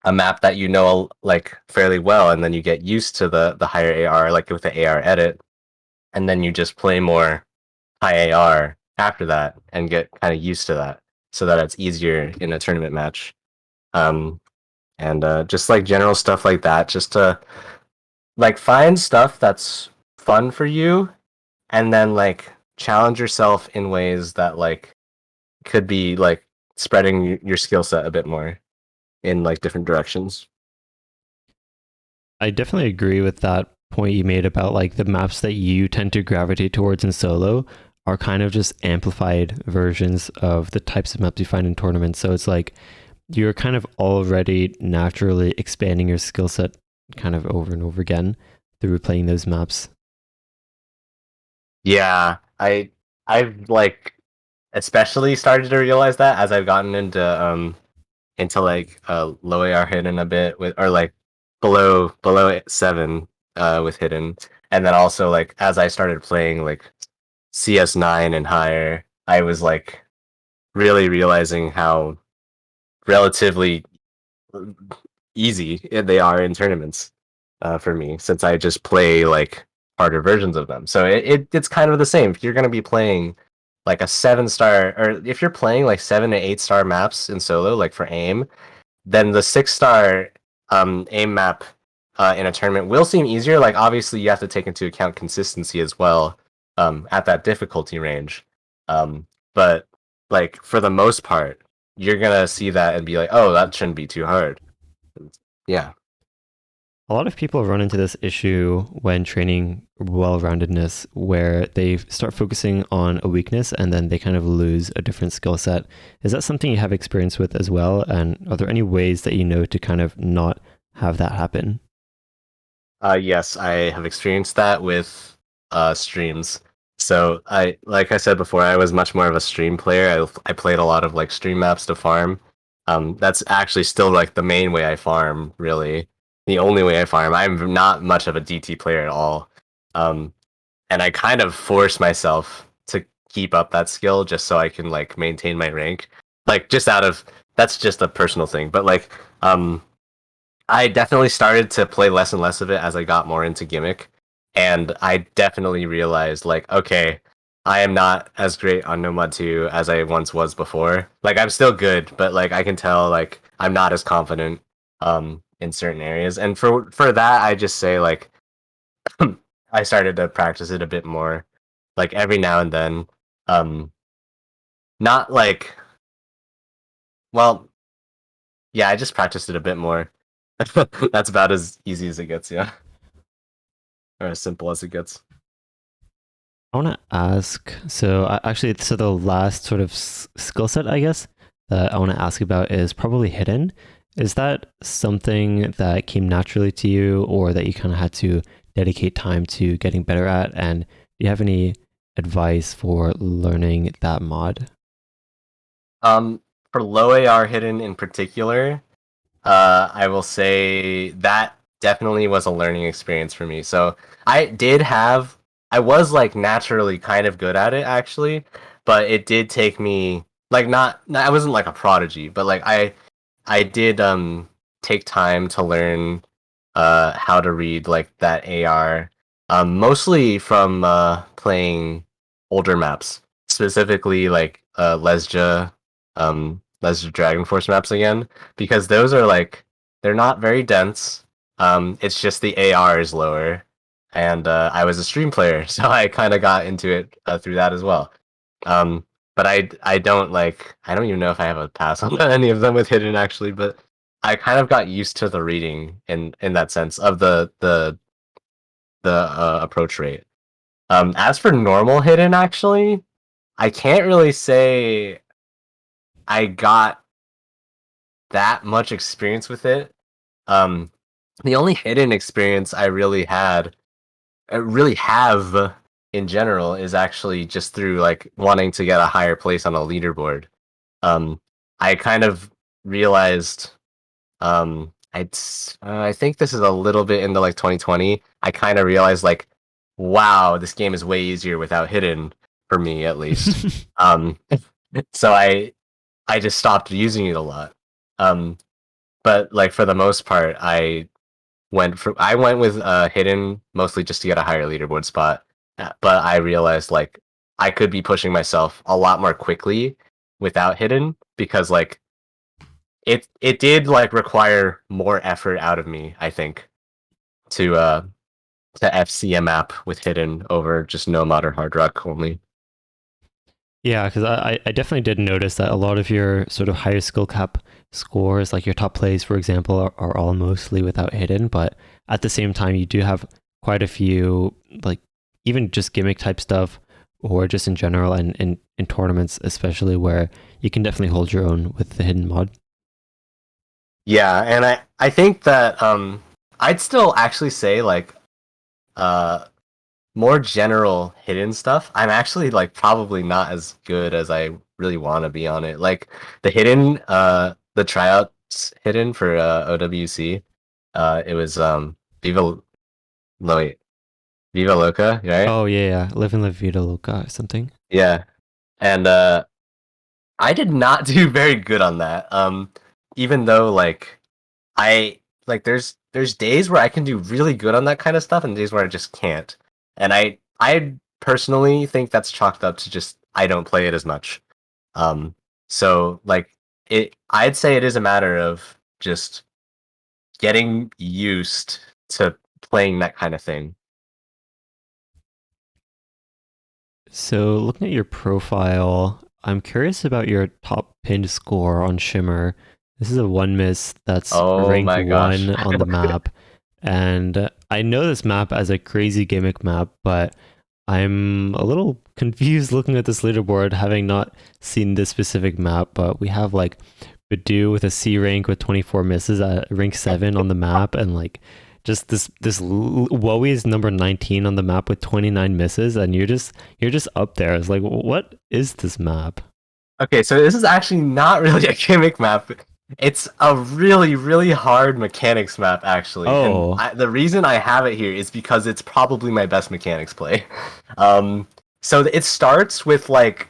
a map that you know like fairly well, and then you get used to the higher AR, like with the AR edit, and then you just play more high AR after that and get kind of used to that, so that it's easier in a tournament match. Um, and just like general stuff like that, just to like find stuff that's fun for you, and then like challenge yourself in ways that like could be like spreading your skill set a bit more in like different directions. I definitely agree with that point you made about like the maps that you tend to gravitate towards in solo are kind of just amplified versions of the types of maps you find in tournaments. So it's like you're kind of already naturally expanding your skill set kind of over and over again through playing those maps. Yeah, I've like especially started to realize that as I've gotten into like low AR hidden a bit with or like below 7 with hidden, and then also like as I started playing like CS9 and higher, I was like really realizing how relatively easy they are in tournaments for me since I just play like harder versions of them. So it's kind of the same. If you're going to be playing like a 7 star, or if you're playing like 7 to 8 star maps in solo, like for aim, then the 6 star aim map in a tournament will seem easier. Like obviously you have to take into account consistency as well at that difficulty range. But like for the most part, you're gonna see that and be like, oh, that shouldn't be too hard. Yeah. A lot of people run into this issue when training well-roundedness where they start focusing on a weakness and then they kind of lose a different skill set. Is that something you have experience with as well? And are there any ways that you know to kind of not have that happen? Yes, I have experienced that with streams. So like I said before, I was much more of a stream player. I played a lot of like stream maps to farm. That's actually still like the main way I farm, really. The only way I farm. I'm not much of a DT player at all. Um, and I kind of force myself to keep up that skill just so I can like maintain my rank. Like just out of that's just a personal thing, but like I definitely started to play less and less of it as I got more into Gimmick, and I definitely realized like, okay, I am not as great on Nomad 2 as I once was before. Like I'm still good, but like I can tell like I'm not as confident in certain areas. And for that I just say like I started to practice it a bit more, like every now and then. Um not like well, yeah, I just practiced it a bit more. That's about as easy as it gets, yeah. Or as simple as it gets. I want to ask, so the last sort of skill set, I guess, that I want to ask about is probably hidden. Is that something that came naturally to you or that you kind of had to dedicate time to getting better at? And do you have any advice for learning that mod? For low AR hidden in particular, I will say that definitely was a learning experience for me. So I was like naturally kind of good at it actually, but it did take me like I wasn't like a prodigy, but like I did take time to learn how to read like that AR, mostly from playing older maps. specifically like Lesja Dragon Force maps again, because those are like they're not very dense. It's just the AR is lower, and I was a stream player, so I kind of got into it through that as well. Um, but I don't like I don't even know if I have a pass on any of them with hidden actually, but I kind of got used to the reading in that sense of the approach rate. As for normal hidden, actually, I can't really say I got that much experience with it. Um, the only hidden experience I really have in general is actually just through like wanting to get a higher place on a leaderboard. Um, I kind of realized I think this is a little bit into like 2020. I kind of realized like, wow, this game is way easier without hidden for me at least. um, so I just stopped using it a lot. Um, but like for the most part, I went with hidden mostly just to get a higher leaderboard spot. But I realized like I could be pushing myself a lot more quickly without hidden because like it did like require more effort out of me, I think, to FC a map with hidden over just no mod or hard rock only. Yeah, because I definitely did notice that a lot of your sort of higher skill cap scores, like your top plays, for example, are all mostly without hidden. But at the same time, you do have quite a few, like even just gimmick type stuff, or just in general, and in tournaments especially, where you can definitely hold your own with the hidden mod. Yeah, and I think that I'd still actually say like uh more general hidden stuff. I'm actually like probably not as good as I really want to be on it. Like the hidden the tryouts hidden for OWC it was Viva no wait, Viva Loca, right? Oh yeah, yeah, live and live vida loca or something. Yeah. And I did not do very good on that. Even though like I like there's days where I can do really good on that kind of stuff and days where I just can't. And I personally think that's chalked up to just I don't play it as much. Um so like I'd say it is a matter of just getting used to playing that kind of thing. So looking at your profile, I'm curious about your top pinned score on Shimmer. This is a one miss that's Oh ranked my gosh. one on the map. And I know this map as a crazy gimmick map, but I'm a little confused looking at this leaderboard, having not seen this specific map. But we have like Badu with a C rank with 24 misses at rank 7 on the map, and like just this Wowie is number 19 on the map with 29 misses, and you're just up there. It's like, what is this map? Okay, so this is actually not really a gimmick map. It's a really, really hard mechanics map, actually. And Oh, the reason I have it here is because it's probably my best mechanics play. So it starts with like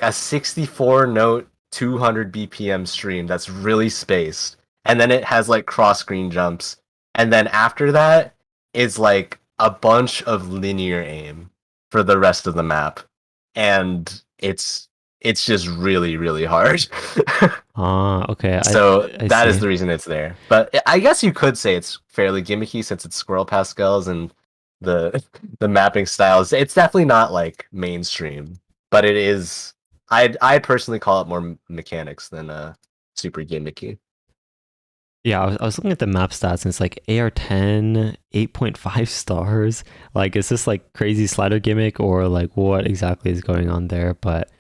a 64 note, 200 BPM stream that's really spaced, and then it has like cross screen jumps, and then after that is like a bunch of linear aim for the rest of the map, and it's just really really hard. okay. So I that is see. the reason it's there. But I guess you could say it's fairly gimmicky since it's Squirrel Pascals and the the mapping styles. It's definitely not like mainstream, but it is. I personally call it more mechanics than super gimmicky. Yeah, I was looking at the map stats and it's like AR10, 8.5 stars. Like, is this like crazy slider gimmick or like what exactly is going on there? But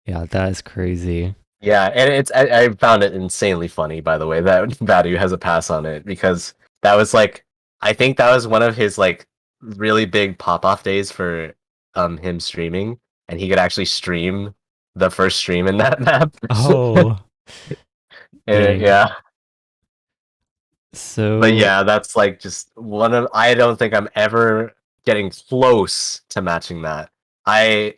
yeah, that is crazy. Yeah, and I found it insanely funny by the way that Badu has a pass on it because that was like I think that was one of his like really big pop off days for him streaming and he could actually stream the first stream in that map. Oh, And, dang. yeah. But So, yeah, that's like just one of I don't think I'm ever getting close to matching that. I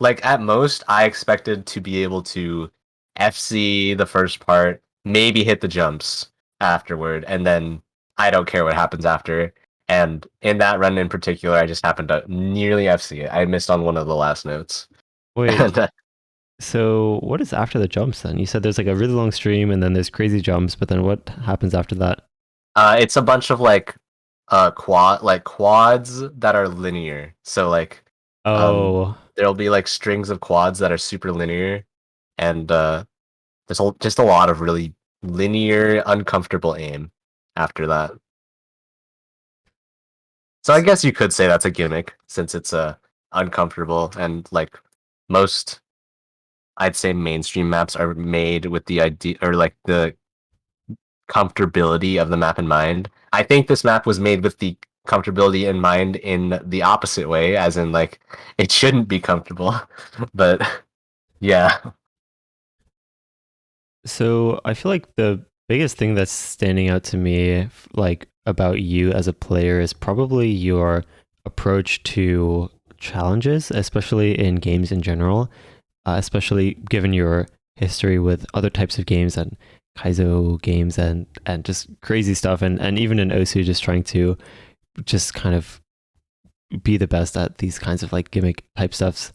like at most I expected to be able to FC the first part, maybe hit the jumps afterward, and then I don't care what happens after. And in that run in particular, I just happened to nearly FC it. I missed on one of the last notes. Wait, And so what is after the jumps then? You said there's like a really long stream and then there's crazy jumps, but then what happens after that? it's a bunch of quads that are linear. So like Oh, there'll be like strings of quads that are super linear, and just a lot of really linear, uncomfortable aim after that. So I guess you could say that's a gimmick since it's uncomfortable, and like most, I'd say mainstream maps are made with the idea or like the comfortability of the map in mind. I think this map was made with the comfortability in mind in the opposite way, as in like it shouldn't be comfortable. But yeah, so I feel like the biggest thing that's standing out to me, like about you as a player, is probably your approach to challenges, especially in games in general, especially given your history with other types of games and Kaizo games and just crazy stuff, and even in Osu, just trying to just kind of be the best at these kinds of like gimmick type stuffs.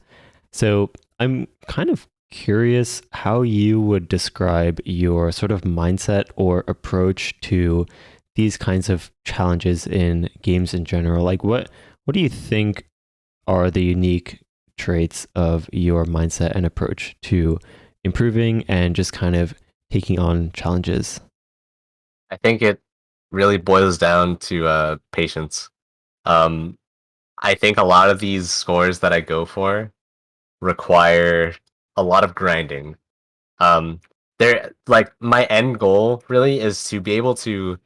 So I'm kind of curious how you would describe your sort of mindset or approach to these kinds of challenges in games in general. Like what do you think are the unique traits of your mindset and approach to improving and just kind of taking on challenges? I think it really boils down to patience. Um, I think a lot of these scores that I go for require a lot of grinding. Um, they're like my end goal really is to be able to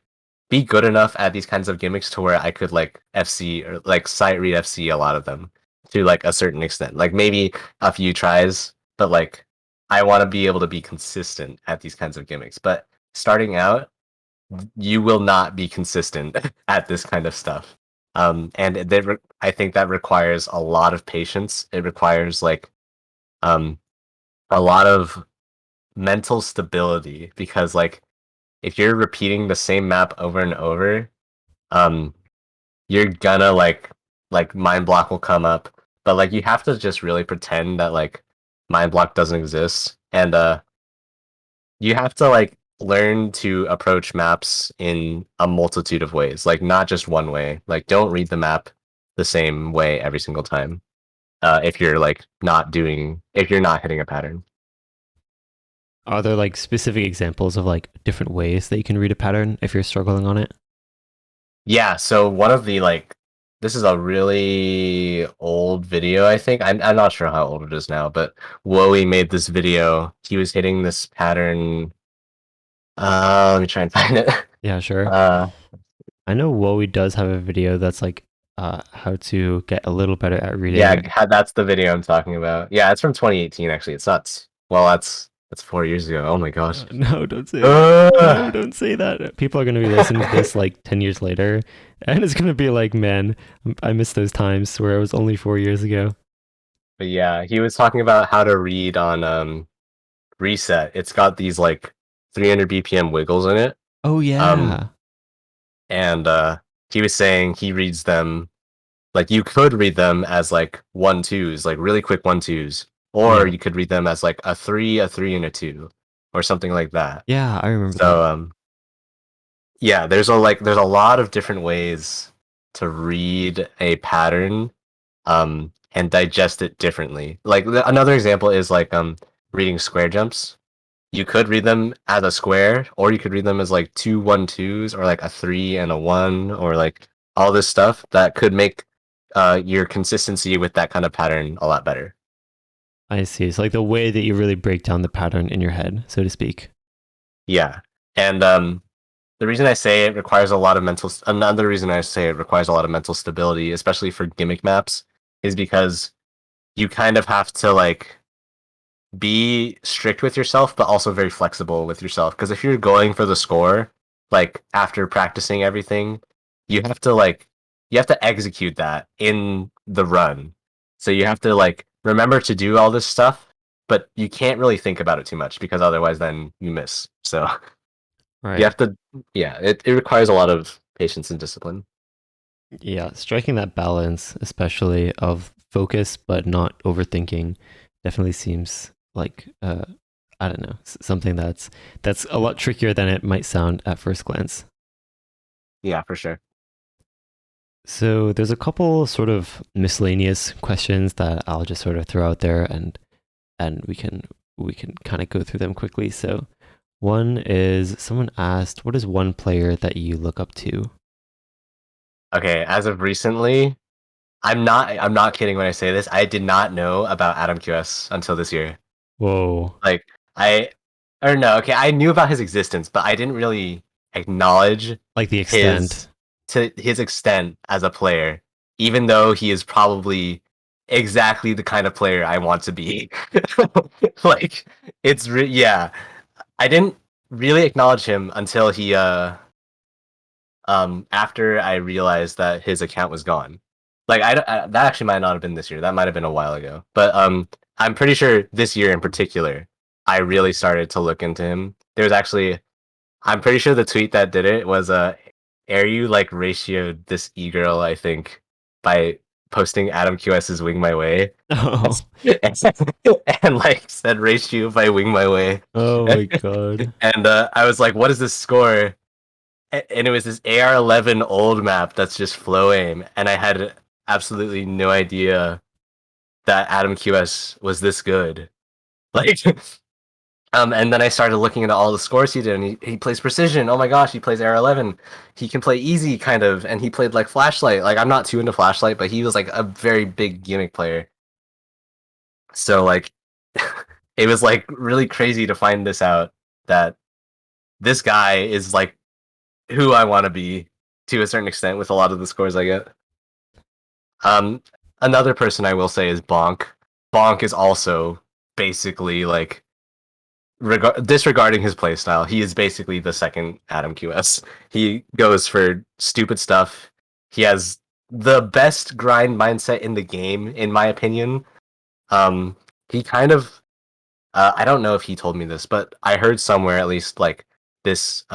be good enough at these kinds of gimmicks to where I could like FC or like sight read FC a lot of them to like a certain extent. Like maybe a few tries, but like I want to be able to be consistent at these kinds of gimmicks. But starting out, you will not be consistent at this kind of stuff. And I think that requires a lot of patience. It requires like um a lot of mental stability because like if you're repeating the same map over and over, um you're gonna like mind block will come up, but like you have to just really pretend that like mind block doesn't exist, and you have to like learn to approach maps in a multitude of ways, like not just one way. Like don't read the map the same way every single time. If you're like not doing if you're not hitting a pattern. Are there like specific examples of like different ways that you can read a pattern if you're struggling on it? Yeah, so one of the like this is a really old video, I think. I'm not sure how old it is now, but Woey made this video. He was hitting this pattern. Let me try and find it. Yeah, sure. Uh, I know Wowie does have a video that's like how to get a little better at yeah, reading. that's the video I'm talking about. Yeah, it's from 2018 actually. It's not well, that's 4 years ago. Oh my gosh. No, don't say that. No, Uh, don't say that. People are going to be listening to this like 10 years later, and it's going to be like, man, I miss those times where it was only 4 years ago. but yeah, he was talking about how to read on reset. It's got these like 300 BPM wiggles in it. Oh, Um yeah. and he was saying he reads them like you could read them as like 1-2s, like really quick 1-2s, or Yeah. you could read them as like a three, and a two, or something like that. Yeah, I remember that. So yeah, there's a lot of different ways to read a pattern and digest it differently. Like another example is like reading square jumps. You could read them as a square, or you could read them as like 2-1-2s, or like a 3 and a 1, or like all this stuff that could make your consistency with that kind of pattern a lot better. I see. It's like the way that you really break down the pattern in your head, so to speak. Yeah. And the reason I say it requires a lot of another reason I say it requires a lot of mental stability, especially for gimmick maps, is because you kind of have to like be strict with yourself, but also very flexible with yourself. Because if you're going for the score, like after practicing everything, you have to like you have to execute that in the run. So you have to like remember to do all this stuff, but you can't really think about it too much because otherwise then you miss. So you Right. have to yeah, it requires a lot of patience and discipline. Yeah, striking that balance, especially of focus but not overthinking, definitely seems like I don't know, something that's a lot trickier than it might sound at first glance. Yeah, for sure. So there's a couple sort of miscellaneous questions that I'll just sort of throw out there, and we can kind of go through them quickly. So one is someone asked, what is one player that you look up to? Okay, as of recently, I'm not kidding when I say this. I did not know about Adam QS until this year. Whoa. Like I or no, okay, I knew about his existence, but I didn't really acknowledge Like the extent. his to his extent as a player, even though he is probably exactly the kind of player I want to be. Like yeah, I didn't really acknowledge him until he after I realized that his account was gone. Like that actually might not have been this year. That might have been a while ago. But I'm pretty sure this year in particular, I really started to look into him. There's actually I'm pretty sure the tweet that did it was Air you like ratioed this e-girl, I think, by posting Adam QS's Wing My Way. Oh, And like said ratio by Wing My Way. oh my God. And I was like, what is this score? And it was this AR-11 old map that's just flow aim, and I had absolutely no idea that Adam QS was this good. Like, and then I started looking into all the scores he did, and he plays precision. Oh my gosh, he plays AR-11. He can play easy, kind of, and he played like flashlight. Like, I'm not too into flashlight, but he was like a very big gimmick player. So like, it was like really crazy to find this out that this guy is like who I want to be to a certain extent with a lot of the scores I get. Um, Another person I will say is Bonk. Bonk is also basically like disregarding his playstyle. He is basically the second Adam QS. He goes for stupid stuff. He has the best grind mindset in the game, in my opinion. He kind of I don't know if he told me this, but I heard somewhere at least like this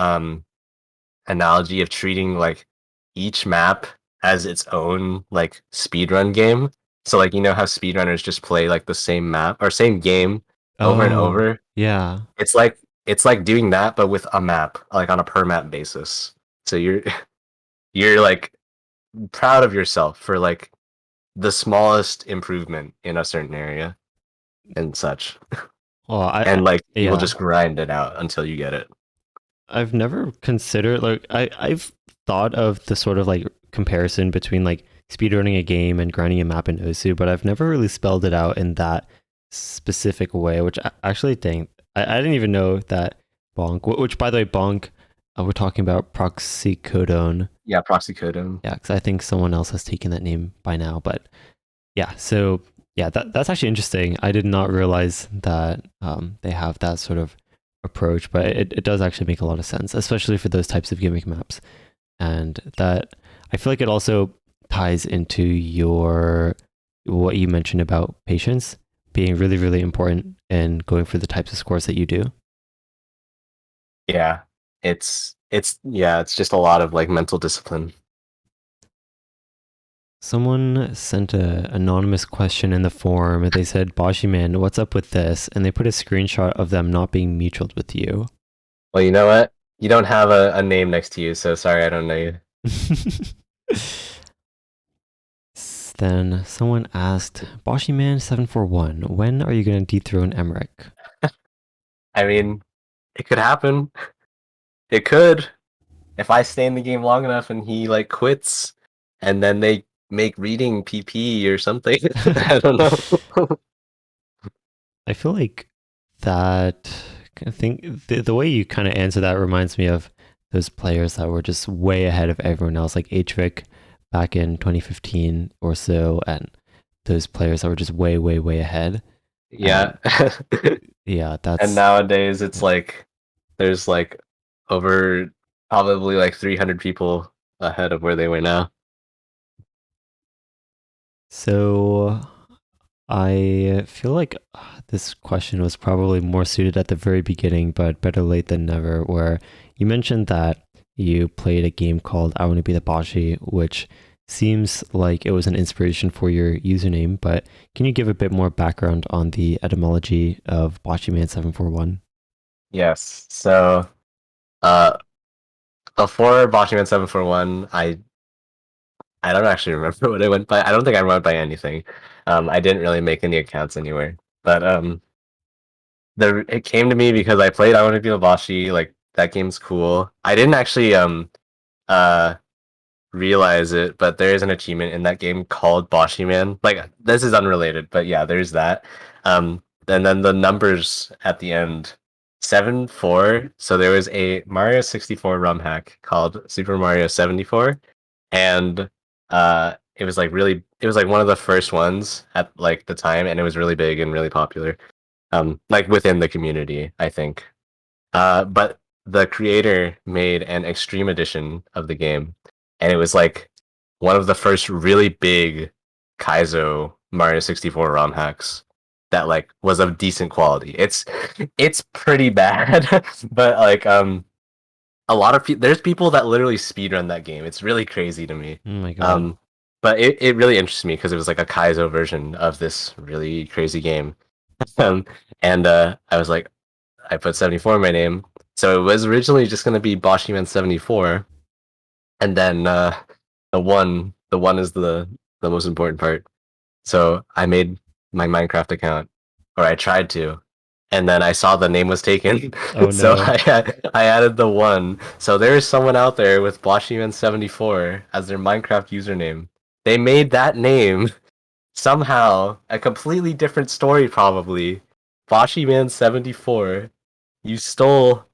analogy of treating like each map as its own like speedrun game. So like you know how speedrunners just play like the same map or same game over and Oh, over. yeah. It's like doing that but with a map, like on a per map basis. So you're like proud of yourself for like the smallest improvement in a certain area and such. Well, And like you will yeah. just grind it out until you get it. I've never considered like I've thought of the sort of like comparison between like speedrunning a game and grinding a map in Osu, but I've never really spelled it out in that specific way, which I actually think I didn't even know that Bonk, which by the way, Bonk, we're talking about Proxy Codone. Yeah, proxy code. Yeah, because I think someone else has taken that name by now, but yeah, so yeah, that's actually interesting. I did not realize that they have that sort of approach, but it does actually make a lot of sense, especially for those types of gimmick maps. And that I feel like it also ties into your what you mentioned about patience being really, really important in going for the types of scores that you do. Yeah. It's just a lot of like mental discipline. Someone sent a anonymous question in the forum. They said, Bossy Man, what's up with this? And they put a screenshot of them not being mutual with you. Well, you know what? You don't have a name next to you, so sorry I don't know you. Then someone asked, Bossy Man 741, when are you going to dethrone Emmerich? I mean, it could happen. It could. If I stay in the game long enough and he like quits and then they make reading PP or something. I don't know. I feel like that. I think the way you kind of answer that reminds me of those players that were just way ahead of everyone else, like HVIC back in 2015 or so, and those players that were just way, way, way ahead. Yeah. Yeah, And that's nowadays it's like there's like over probably like 300 people ahead of where they were now. so. I feel like this question was probably more suited at the very beginning, but better late than never. Where you mentioned that you played a game called I Want to Be the Bashi, which seems like it was an inspiration for your username, but can you give a bit more background on the etymology of Bossy Man 741? Yes. So, uh, before Bossman 741, I don't actually remember what I went by. I don't think I went by anything. I didn't really make any accounts anywhere. But it came to me because I played I Want to Be a Boshi. Like that game's cool. I didn't actually uh realize it, but there is an achievement in that game called Boshi Man. Like this is unrelated, but yeah, there's that. And then the numbers at the end 7-4. So there was a Mario 64 ROM hack called Super Mario 74, and it was like one of the first ones at like the time, and it was really big and really popular. Like within the community, I think. But the creator made an extreme edition of the game, and it was like one of the first really big Kaizo Mario 64 ROM hacks that like was of decent quality. It's pretty bad, but like a lot of people there's people that literally speedrun that game. It's really crazy to me. Oh my god. Um, but it really interests me because it was like a Kaizo version of this really crazy game. Um, and I was like, I put 74 in my name. So it was originally just gonna be Boshiman 74, and then the one is the most important part. So I made my Minecraft account, or I tried to, and then I saw the name was taken. Oh So no. I added the one. So there is someone out there with Boshiman74 as their Minecraft username. They made that name somehow a completely different story, probably. Boshiman74, you stole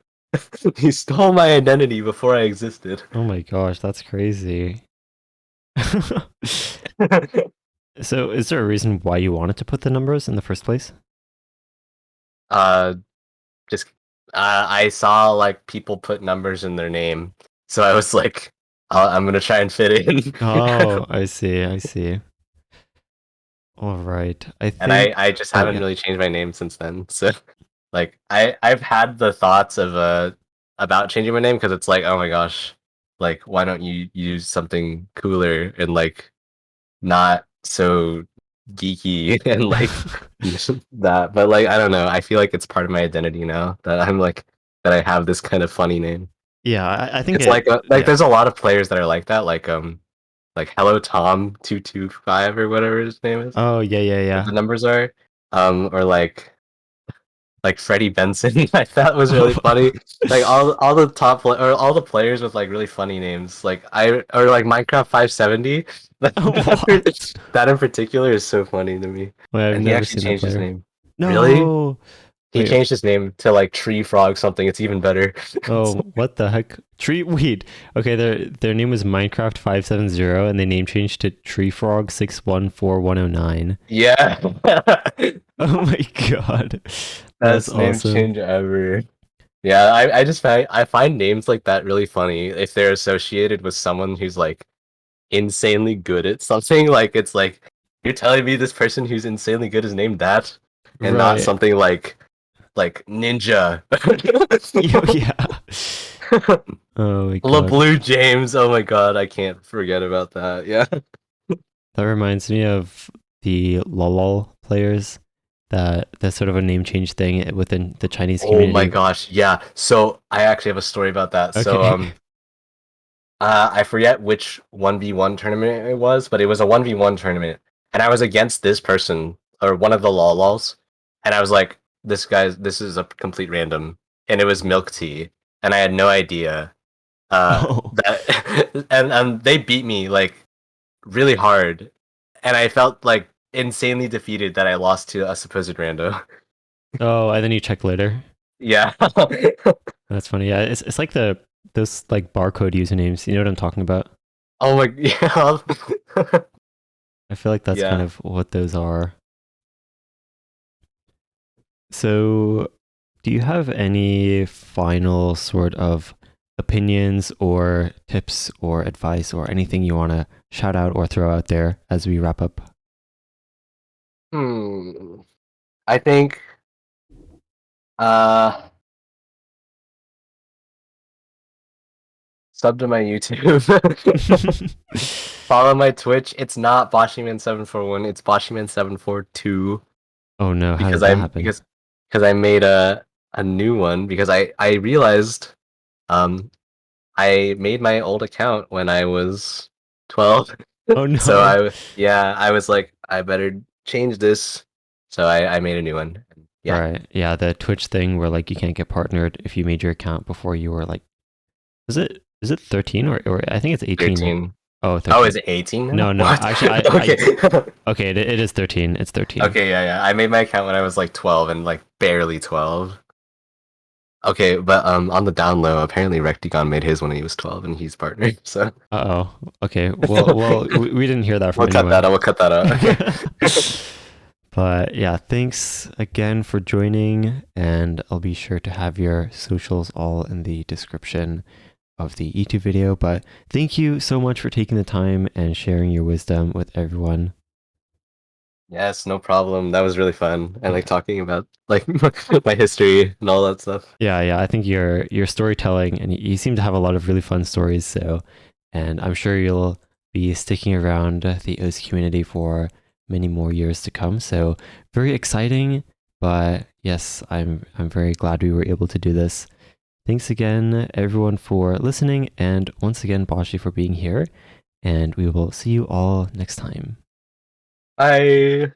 you stole my identity before I existed. Oh my gosh, that's crazy. So, is there a reason why you wanted to put the numbers in the first place? uh just I saw like people put numbers in their name, so I was like, I'm gonna try and fit in. Oh, I see. I see. All right. I And think. I just Oh haven't yeah. really changed my name since then. So like I've had the thoughts of about changing my name because it's like, oh my gosh, like why don't you use something cooler and like not so geeky and like that. But like I don't know, I feel like it's part of my identity now that I'm that I have this kind of funny name. Yeah, I think It's it. like Yeah. there's a lot of players that are like Hello Tom 225 or whatever his name is. Oh yeah, yeah, What yeah. the numbers are. Or like Freddie Benson. I thought was really funny. Like all the or all the players with like really funny names. Like I or like Minecraft 570. What? That in particular is so funny to me. Wait, I've And he never actually seen that changed his player. name. Really? No. He Wait. changed his name to like Tree Frog something. It's even better. Oh, what the heck? Tree Weed. Okay, their name was Minecraft 570 and they name changed to Tree Frog 614109. Yeah. Oh my god. That's Best name awesome. change ever. Yeah, I find names like that really funny if they're associated with someone who's like insanely good at something. Like it's like you're telling me this person who's insanely good is named that, and not Right. something like ninja. Yeah. Oh my god. LeBlue James. Oh my god, I can't forget about that. Yeah. That reminds me of the lol players. That's sort of a name change thing within the Chinese Oh my community. gosh, yeah. So I actually have a story about that. So Okay. I forget which 1v1 tournament it was, but it was a 1v1 tournament. And I was against this person, or one of the lolls, and I was like, this is a complete random. And it was milk tea. And I had no idea. Oh. That and they beat me like really hard. And I felt like insanely defeated that I lost to a supposed rando. Oh, and then you check later. Yeah. That's funny. Yeah, it's like those like barcode usernames. You know what I'm talking about? Oh my yeah. I feel like that's kind Yeah. of what those are. So, do you have any final sort of opinions or tips or advice or anything you want to shout out or throw out there as we wrap up? Hmm. I think uh sub to my YouTube. follow my Twitch. It's not Boshyman741. It's Boshyman742 Oh no, how did because that happen? I made a new one because I realized um I made my old account when I was 12. Oh So no. I was like I better change this. So I made a new one. Yeah, Right. Yeah, the Twitch thing where like you can't get partnered if you made your account before you were like, is it 13 or I think it's 18. 13. Oh, Oh, 13. is it 18 now? No, no. What? Actually, I Okay. okay, it is 13. It's 13. Okay, yeah. I made my account when I was like 12 and like barely 12. Okay, but on the down low, apparently Rectigon made his when he was 12 and he's partnered. So Uh-oh. Okay. Well, we didn't hear that from we'll cut that anyone. out. We'll cut that out. Okay. But yeah, thanks again for joining, and I'll be sure to have your socials all in the description of the YouTube video. But thank you so much for taking the time and sharing your wisdom with everyone. Yes, no problem. That was really fun. I like talking about like my history and all that stuff. Yeah, I think your storytelling, and you seem to have a lot of really fun stories. So, and I'm sure you'll be sticking around the OC community for many more years to come. So, very exciting. But yes, I'm very glad we were able to do this. Thanks again, everyone, for listening, and once again, Bashi, for being here. And we will see you all next time. Bye.